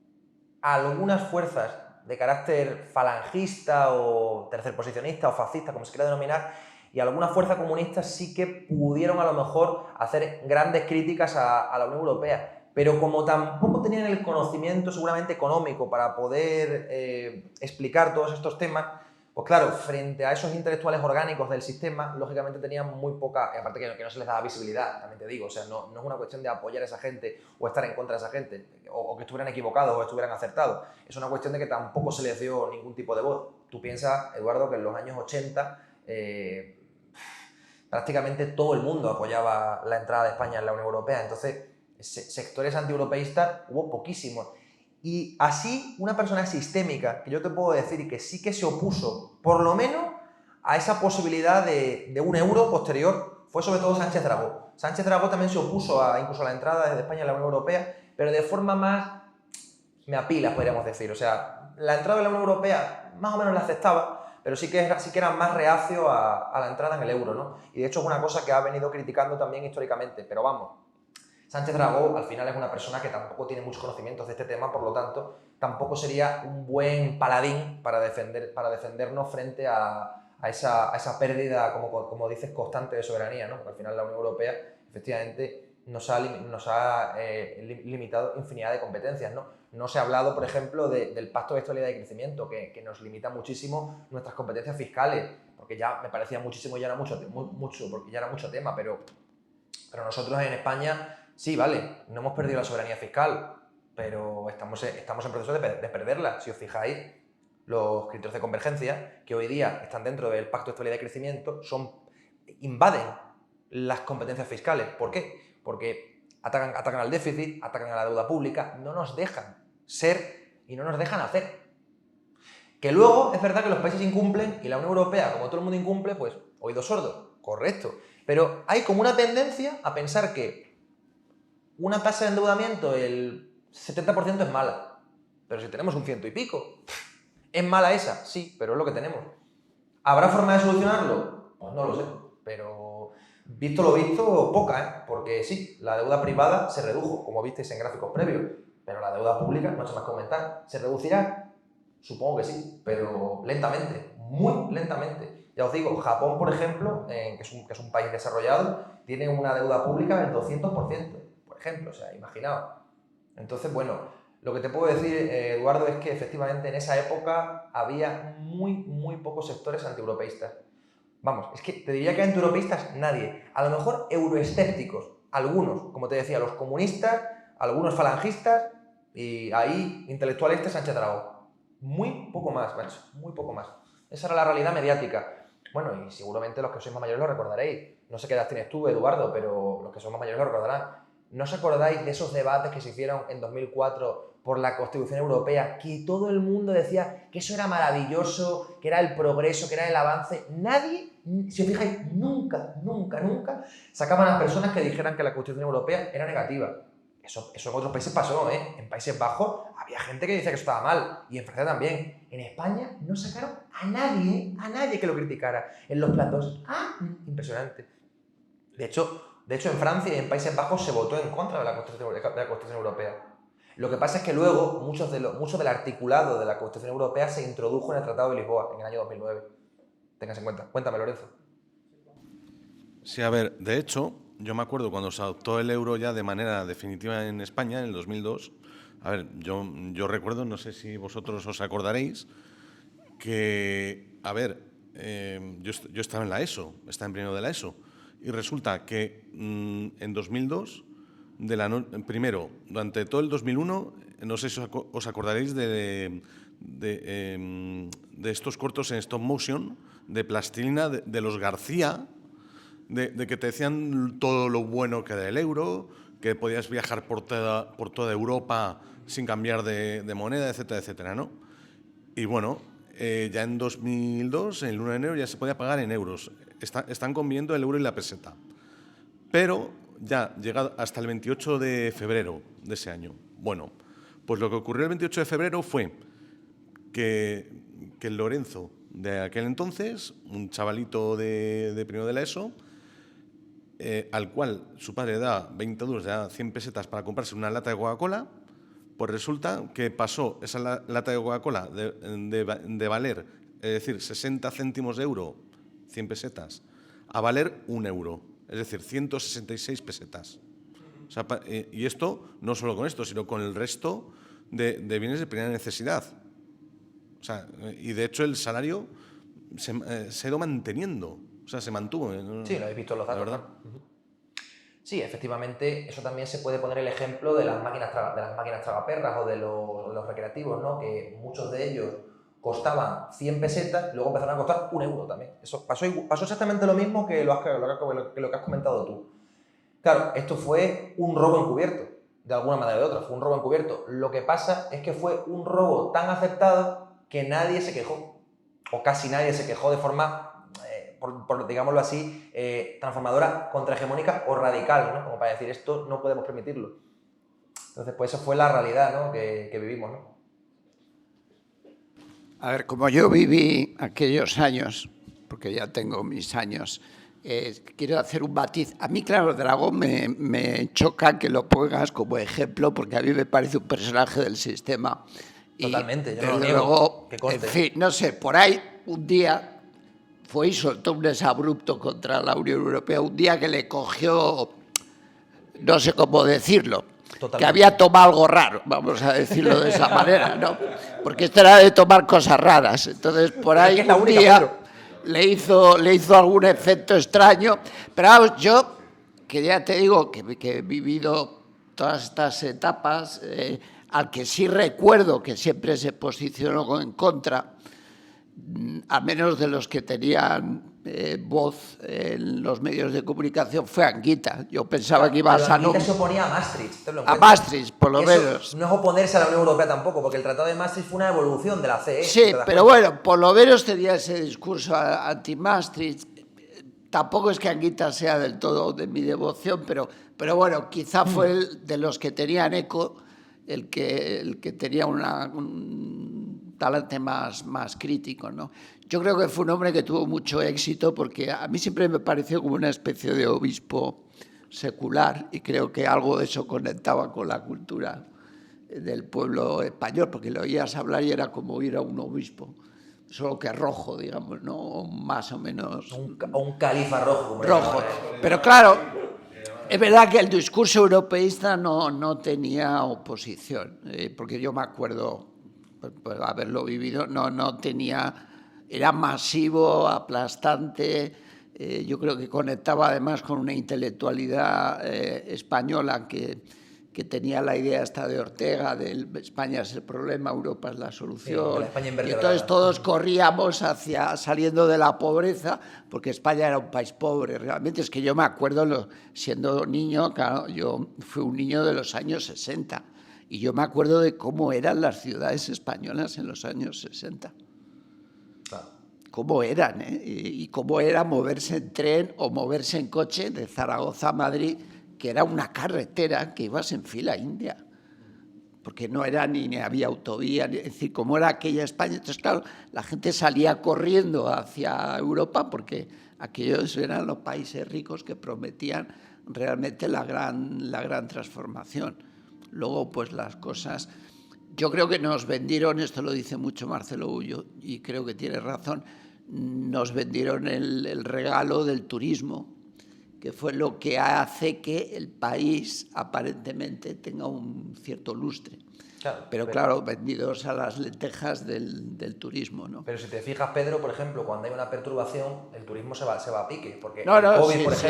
algunas fuerzas de carácter falangista o tercerposicionista o fascista, como se quiera denominar, y algunas fuerzas comunistas sí que pudieron a lo mejor hacer grandes críticas a la Unión Europea, pero como tampoco tenían el conocimiento seguramente económico para poder explicar todos estos temas, pues claro, frente a esos intelectuales orgánicos del sistema, lógicamente tenían muy poca, y aparte que no se les daba visibilidad, también te digo, o sea, no es una cuestión de apoyar a esa gente o estar en contra de esa gente, o que estuvieran equivocados o estuvieran acertados, es una cuestión de que tampoco se les dio ningún tipo de voz. Tú piensas, Eduardo, que en los años 80 prácticamente todo el mundo apoyaba la entrada de España en la Unión Europea, entonces sectores antieuropeístas hubo poquísimos. Y así, una persona sistémica, que yo te puedo decir que sí que se opuso, por lo menos, a esa posibilidad de un euro posterior, fue sobre todo Sánchez Dragó. Sánchez Dragó también se opuso incluso a la entrada de España en la Unión Europea, pero de forma más me apila, podríamos decir. O sea, la entrada en la Unión Europea más o menos la aceptaba, pero sí que era más reacio a la entrada en el euro, ¿no? Y de hecho es una cosa que ha venido criticando también históricamente, pero vamos, Sánchez Dragó al final es una persona que tampoco tiene muchos conocimientos de este tema, por lo tanto, tampoco sería un buen paladín para defendernos frente a esa pérdida, como dices, constante de soberanía, ¿no? Porque al final la Unión Europea, efectivamente, nos ha limitado infinidad de competencias, ¿no? No se ha hablado, por ejemplo, del Pacto de Estabilidad y Crecimiento, que nos limita muchísimo nuestras competencias fiscales, porque ya me parecía muchísimo, ya era mucho, porque ya era mucho tema, pero nosotros en España, sí, vale, no hemos perdido la soberanía fiscal, pero estamos en proceso de perderla. Si os fijáis, los criterios de convergencia, que hoy día están dentro del Pacto de Estabilidad y Crecimiento, invaden las competencias fiscales. ¿Por qué? Porque atacan al déficit, atacan a la deuda pública, no nos dejan ser y no nos dejan hacer. Que luego es verdad que los países incumplen y la Unión Europea, como todo el mundo incumple, pues oídos sordos, correcto. Pero hay como una tendencia a pensar que una tasa de endeudamiento, el 70% es mala. Pero si tenemos un 100 y pico, ¿es mala esa? Sí, pero es lo que tenemos. ¿Habrá forma de solucionarlo? Pues no lo sé, pero visto lo visto, poca, ¿eh? Porque sí, la deuda privada se redujo, como visteis en gráficos previos, pero la deuda pública, no sé más que comentar, ¿se reducirá? Supongo que sí, pero lentamente, muy lentamente. Ya os digo, Japón, por ejemplo, que es un país desarrollado, tiene una deuda pública del 200%, por ejemplo, o sea, imaginaos. Entonces, bueno, lo que te puedo decir, Eduardo, es que efectivamente en esa época había muy pocos sectores antieuropeístas. Vamos, es que te diría que antieuropeístas nadie. A lo mejor euroescépticos, algunos, como te decía, los comunistas, algunos falangistas y ahí intelectualistas Sánchez Dragó. Muy poco más, macho, muy poco más. Esa era la realidad mediática. Bueno, y seguramente los que sois más mayores lo recordaréis. No sé qué edad tienes tú, Eduardo, pero los que son más mayores lo recordarán. ¿No os acordáis de esos debates que se hicieron en 2004 por la Constitución Europea? Que todo el mundo decía que eso era maravilloso, que era el progreso, que era el avance. Nadie, si os fijáis, nunca sacaban a las personas que dijeran que la Constitución Europea era negativa. Eso en otros países pasó, ¿eh? En Países Bajos había gente que decía que eso estaba mal, y en Francia también. En España no sacaron a nadie que lo criticara. En los platos, impresionante. De hecho, en Francia y en Países Bajos se votó en contra de la Constitución Europea. Lo que pasa es que luego mucho del articulado de la Constitución Europea se introdujo en el Tratado de Lisboa en el año 2009. Tengas en cuenta. Cuéntame, Lorenzo. Sí, a ver, de hecho, yo me acuerdo cuando se adoptó el euro ya de manera definitiva en España, en el 2002. A ver, yo recuerdo, no sé si vosotros os acordaréis, que, a ver, yo estaba en la ESO, estaba en primero de la ESO, y resulta que en 2002, primero, durante todo el 2001, no sé si os acordaréis de estos cortos en stop motion, de plastilina, de los García, de que te decían todo lo bueno que era el euro, que podías viajar por toda Europa sin cambiar de moneda, etcétera, etcétera, ¿no? Y bueno, ya en 2002, el 1 de enero, ya se podía pagar en euros. Están conviviendo el euro y la peseta. Pero ya llegado hasta el 28 de febrero de ese año. Bueno, pues lo que ocurrió el 28 de febrero fue que el Lorenzo de aquel entonces, un chavalito de primero de la ESO, al cual su padre le da 20 duros, le da 100 pesetas para comprarse una lata de Coca-Cola. Pues resulta que pasó esa lata de Coca-Cola de valer, es decir, 60 céntimos de euro, 100 pesetas, a valer 1 euro, es decir, 166 pesetas. O sea, y esto no solo con esto, sino con el resto de bienes de primera necesidad. O sea, y de hecho el salario se ha ido manteniendo, o sea, se mantuvo. Sí, lo habéis visto en los datos. La verdad. Sí, efectivamente, eso también se puede poner el ejemplo de las máquinas tragaperras o de los recreativos, ¿no? Que muchos de ellos costaban 100 pesetas y luego empezaron a costar 1 euro también. Eso pasó exactamente lo mismo que lo que has comentado tú. Claro, esto fue un robo encubierto, de alguna manera o de otra, fue un robo encubierto. Lo que pasa es que fue un robo tan aceptado que nadie se quejó, o casi nadie se quejó de forma, digámoslo así, transformadora, contrahegemónica o radical, ¿no? Como para decir, esto no podemos permitirlo. Entonces, pues eso fue la realidad, ¿no? que vivimos, ¿no? A ver, como yo viví aquellos años, porque ya tengo mis años, quiero hacer un matiz. A mí, claro, Dragón me choca que lo pongas como ejemplo, porque a mí me parece un personaje del sistema. Totalmente, y, yo no lo desde niego, luego, que conste. en fin, no sé, por ahí un día fue y soltó un desabrupto contra la Unión Europea, un día que le cogió, no sé cómo decirlo, Totalmente. que había tomado algo raro, vamos a decirlo de esa manera, ¿no? Porque esto era de tomar cosas raras. Entonces, por ahí es la un única, día Pedro. le hizo algún efecto extraño. Pero vamos, yo, que ya te digo que he vivido todas estas etapas, al que sí recuerdo que siempre se posicionó en contra, a menos de los que tenían voz en los medios de comunicación, fue Anguita. Yo pensaba que iba a salir. Anguita se oponía a Maastricht. A Maastricht, por lo menos. No es oponerse a la Unión Europea tampoco, porque el Tratado de Maastricht fue una evolución de la CE. Sí, pero bueno, por lo menos tenía ese discurso anti-Maastricht. Tampoco es que Anguita sea del todo de mi devoción, pero bueno, quizá fue el de los que tenían eco, el que tenía un talante más crítico, ¿no? Yo creo que fue un hombre que tuvo mucho éxito porque a mí siempre me pareció como una especie de obispo secular y creo que algo de eso conectaba con la cultura del pueblo español, porque lo oías hablar y era como oír a un obispo, solo que rojo, digamos, ¿no? Más o menos. O un califa rojo. Como rojo. Pero claro, es verdad que el discurso europeísta no tenía oposición, porque yo me acuerdo, por haberlo vivido, no tenía, era masivo, aplastante. Yo creo que conectaba además con una intelectualidad española que tenía la idea esta de Ortega, de España es el problema, Europa es la solución. Sí, la España y entonces todos corríamos saliendo de la pobreza, porque España era un país pobre. Realmente es que yo me acuerdo, siendo niño, claro, yo fui un niño de los años 60, y yo me acuerdo de cómo eran las ciudades españolas en los años 60. Claro. Cómo eran, y cómo era moverse en tren o moverse en coche de Zaragoza a Madrid, que era una carretera que ibas en fila india, porque no era ni había autovía, es decir, cómo era aquella España. Entonces, claro, la gente salía corriendo hacia Europa porque aquellos eran los países ricos que prometían realmente la gran transformación. Luego, pues las cosas... Yo creo que nos vendieron, esto lo dice mucho Marcelo Ullo, y creo que tiene razón, nos vendieron el regalo del turismo, que fue lo que hace que el país aparentemente tenga un cierto lustre. Claro, pero claro, vendidos a las lentejas del turismo, ¿no? Pero si te fijas, Pedro, por ejemplo, cuando hay una perturbación, el turismo se va a pique. Porque No, el COVID, sí, por sí,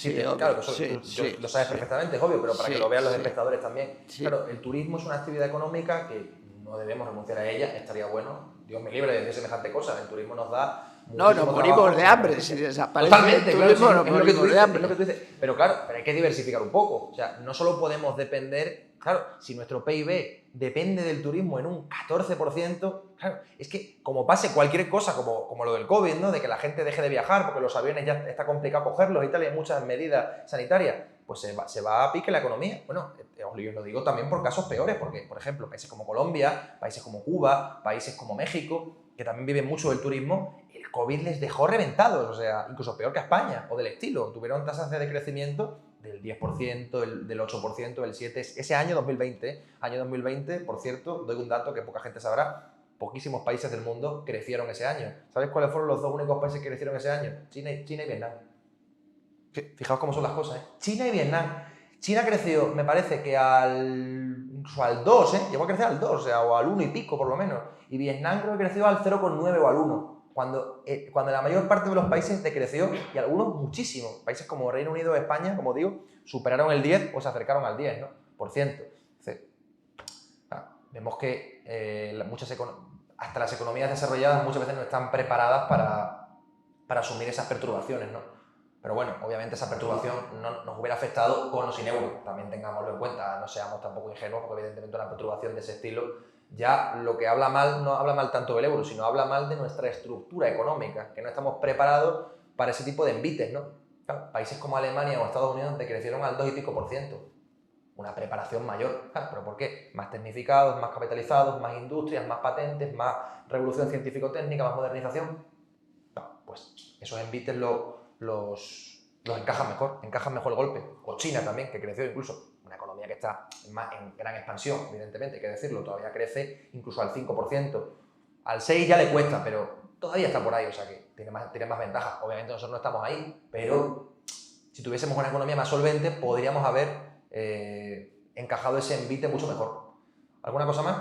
ejemplo, claro, lo sabes perfectamente, es obvio, pero para que lo vean los espectadores también. Sí. Claro, el turismo es una actividad económica que no debemos renunciar a ella, estaría bueno, Dios me libre de decir semejante cosa, el turismo nos da... No, nos morimos de hambre, si desaparece Totalmente, el turismo, claro, nos morimos de hambre. es lo que tú dices. Pero claro, pero hay que diversificar un poco. O sea, no solo podemos depender... Claro, si nuestro PIB depende del turismo en un 14%, claro, es que como pase cualquier cosa, como lo del COVID, ¿no? De que la gente deje de viajar porque los aviones ya está complicado cogerlos y tal, y hay muchas medidas sanitarias, pues se va a pique la economía. Bueno, yo lo digo también por casos peores, porque, por ejemplo, países como Colombia, países como Cuba, países como México, que también viven mucho del turismo, el COVID les dejó reventados, o sea, incluso peor que a España, o del estilo. Tuvieron tasas de crecimiento del 10%, del 8%, del 7%. Ese año 2020, por cierto, doy un dato que poca gente sabrá, poquísimos países del mundo crecieron ese año. ¿Sabes cuáles fueron los dos únicos países que crecieron ese año? China y Vietnam. Fijaos cómo son las cosas, ¿eh? China y Vietnam. China creció, me parece que incluso al 2, ¿eh? Llegó a crecer al 2, o sea, o al 1 y pico por lo menos. Y Vietnam creo que creció al 0,9 o al 1. Cuando la mayor parte de los países decreció, y algunos muchísimo. Países como Reino Unido o España, como digo, superaron el 10 o se acercaron al 10, ¿no? Por ciento. Entonces, vemos que hasta las economías desarrolladas muchas veces no están preparadas para asumir esas perturbaciones, ¿no? Pero bueno, obviamente esa perturbación no nos hubiera afectado con o sin euro. También tengámoslo en cuenta, no seamos tampoco ingenuos, porque evidentemente una perturbación de ese estilo ya lo que habla mal, no habla mal tanto del euro, sino habla mal de nuestra estructura económica, que no estamos preparados para ese tipo de envites, ¿no? Claro, países como Alemania o Estados Unidos decrecieron al 2 y pico %. Una preparación mayor. ¿Pero por qué? Más tecnificados, más capitalizados, más industrias, más patentes, más revolución científico-técnica, más modernización. Pues esos envites los encajan mejor el golpe. O China también, que creció incluso, una economía que está en gran expansión, evidentemente, hay que decirlo, todavía crece incluso al 5%. Al 6% ya le cuesta, pero todavía está por ahí, o sea que tiene más ventajas. Obviamente nosotros no estamos ahí, pero si tuviésemos una economía más solvente, podríamos haber encajado ese envite mucho mejor. ¿Alguna cosa más?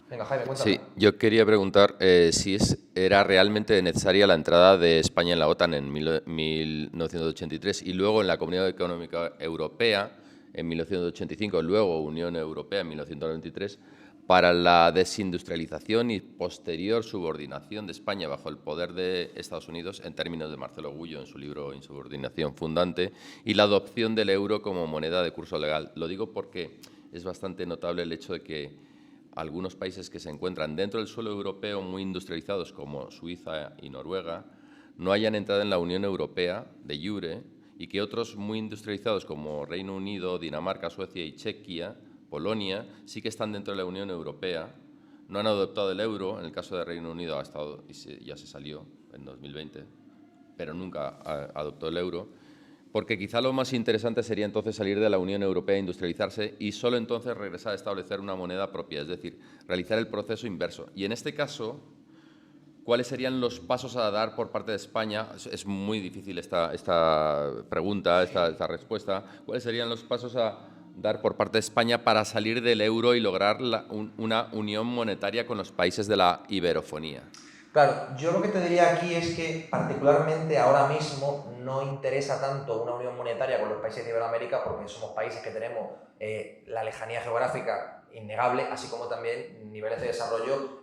Venga, Jaime, cuéntame. Sí, yo quería preguntar si era realmente necesaria la entrada de España en la OTAN en 1983 y luego en la Comunidad Económica Europea en 1985, luego Unión Europea en 1993, para la desindustrialización y posterior subordinación de España bajo el poder de Estados Unidos, en términos de Marcelo Gullo en su libro Insubordinación Fundante, y la adopción del euro como moneda de curso legal. Lo digo porque es bastante notable el hecho de que algunos países que se encuentran dentro del suelo europeo muy industrializados, como Suiza y Noruega, no hayan entrado en la Unión Europea de jure, y que otros muy industrializados como Reino Unido, Dinamarca, Suecia y Chequia, Polonia, sí que están dentro de la Unión Europea, no han adoptado el euro. En el caso de Reino Unido ha estado y ya se salió en 2020, pero nunca adoptó el euro. Porque quizá lo más interesante sería entonces salir de la Unión Europea e industrializarse y solo entonces regresar a establecer una moneda propia, es decir, realizar el proceso inverso. Y en este caso, ¿cuáles serían los pasos a dar por parte de España? Es muy difícil esta pregunta, esta respuesta. ¿Cuáles serían los pasos a dar por parte de España para salir del euro y lograr una unión monetaria con los países de la iberofonía? Claro, yo lo que te diría aquí es que particularmente ahora mismo no interesa tanto una unión monetaria con los países de Iberoamérica porque somos países que tenemos la lejanía geográfica innegable, así como también niveles de desarrollo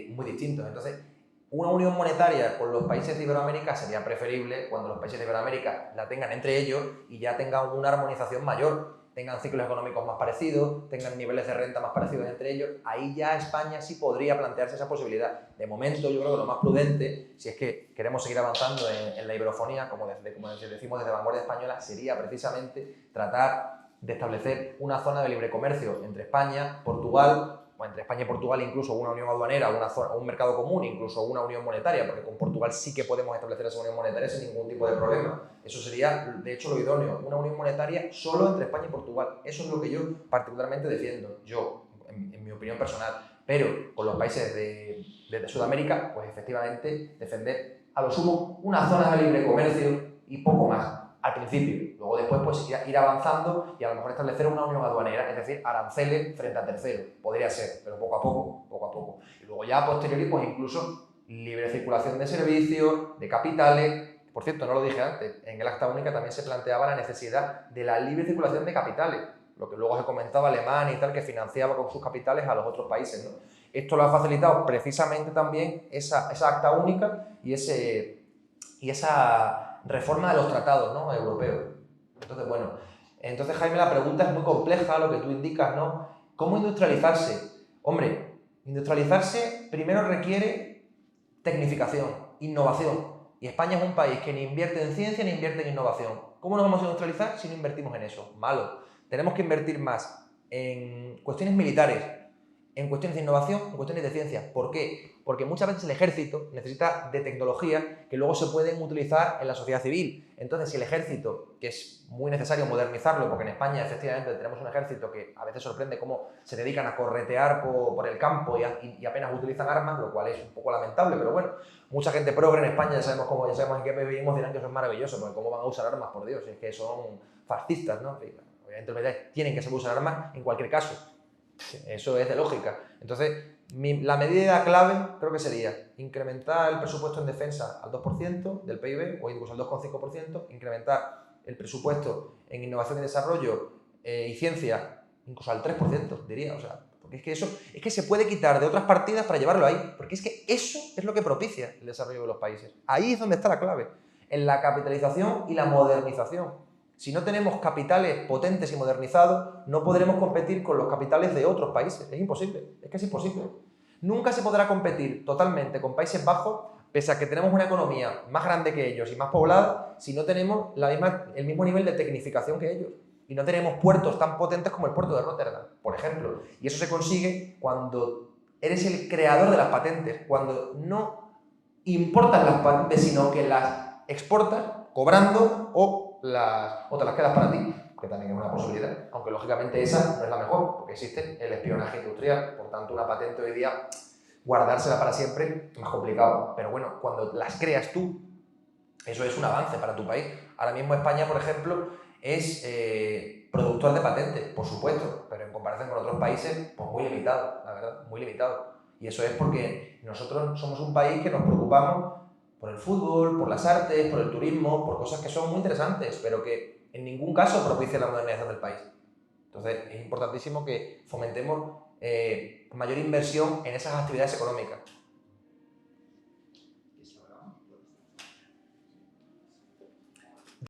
muy distintos. Entonces, una unión monetaria con los países de Iberoamérica sería preferible cuando los países de Iberoamérica la tengan entre ellos y ya tengan una armonización mayor, tengan ciclos económicos más parecidos, tengan niveles de renta más parecidos entre ellos. Ahí ya España sí podría plantearse esa posibilidad. De momento, yo creo que lo más prudente, si es que queremos seguir avanzando en la iberofonía, como decimos desde Vanguardia Española, sería precisamente tratar de establecer una zona de libre comercio entre España, Portugal, o entre España y Portugal incluso una unión aduanera, un mercado común, incluso una unión monetaria, porque con Portugal sí que podemos establecer esa unión monetaria sin ningún tipo de problema. Eso sería, de hecho, lo idóneo, una unión monetaria solo entre España y Portugal. Eso es lo que yo particularmente defiendo, en mi opinión personal. Pero con los países de Sudamérica, pues efectivamente defender a lo sumo una zona de libre comercio y poco más. Al principio, luego después pues ir avanzando y a lo mejor establecer una unión aduanera, es decir, aranceles frente a terceros, podría ser, pero poco a poco. Y luego ya a posteriori pues incluso libre circulación de servicios, de capitales. Por cierto, no lo dije antes, en el Acta Única también se planteaba la necesidad de la libre circulación de capitales, lo que luego se comentaba Alemania y tal, que financiaba con sus capitales a los otros países, ¿no? Esto lo ha facilitado precisamente también esa Acta Única y esa reforma de los tratados, ¿no?, europeos. Entonces, Jaime, la pregunta es muy compleja, lo que tú indicas, ¿no? ¿Cómo industrializarse? Hombre, industrializarse primero requiere tecnificación, innovación. Y España es un país que ni invierte en ciencia ni invierte en innovación. ¿Cómo nos vamos a industrializar si no invertimos en eso? Malo. Tenemos que invertir más en cuestiones militares en cuestiones de innovación, en cuestiones de ciencia. ¿Por qué? Porque muchas veces el ejército necesita de tecnología que luego se pueden utilizar en la sociedad civil. Entonces, si el ejército, que es muy necesario modernizarlo, porque en España efectivamente tenemos un ejército que a veces sorprende cómo se dedican a corretear por el campo y apenas utilizan armas, lo cual es un poco lamentable, pero bueno, mucha gente progre en España, ya sabemos en qué país vivimos, dirán que eso es maravilloso, porque cómo van a usar armas, por Dios, es que son fascistas, ¿no? Obviamente los militares tienen que saber usar armas en cualquier caso. Eso es de lógica. Entonces, la medida clave creo que sería incrementar el presupuesto en defensa al 2% del PIB o incluso al 2,5%, incrementar el presupuesto en innovación y desarrollo y ciencia incluso al 3%, diría. O sea, porque es que eso es que se puede quitar de otras partidas para llevarlo ahí, porque es que eso es lo que propicia el desarrollo de los países. Ahí es donde está la clave, en la capitalización y la modernización. Si no tenemos capitales potentes y modernizados, no podremos competir con los capitales de otros países. Es imposible, es que es imposible. Nunca se podrá competir totalmente con Países Bajos, pese a que tenemos una economía más grande que ellos y más poblada, si no tenemos el mismo nivel de tecnificación que ellos. Y no tenemos puertos tan potentes como el puerto de Rotterdam, por ejemplo. Y eso se consigue cuando eres el creador de las patentes, cuando no importas las patentes, sino que las exportas cobrando o te las quedas para ti, que también es una posibilidad, aunque lógicamente esa no es la mejor, porque existe el espionaje industrial, por tanto una patente hoy día, guardársela para siempre es más complicado, pero bueno, cuando las creas tú, eso es un avance para tu país. Ahora mismo España, por ejemplo, es productor de patentes, por supuesto, pero en comparación con otros países, pues muy limitado, la verdad, muy limitado. Y eso es porque nosotros somos un país que nos preocupamos por el fútbol, por las artes, por el turismo, por cosas que son muy interesantes, pero que en ningún caso propician la modernización del país. Entonces, es importantísimo que fomentemos mayor inversión en esas actividades económicas.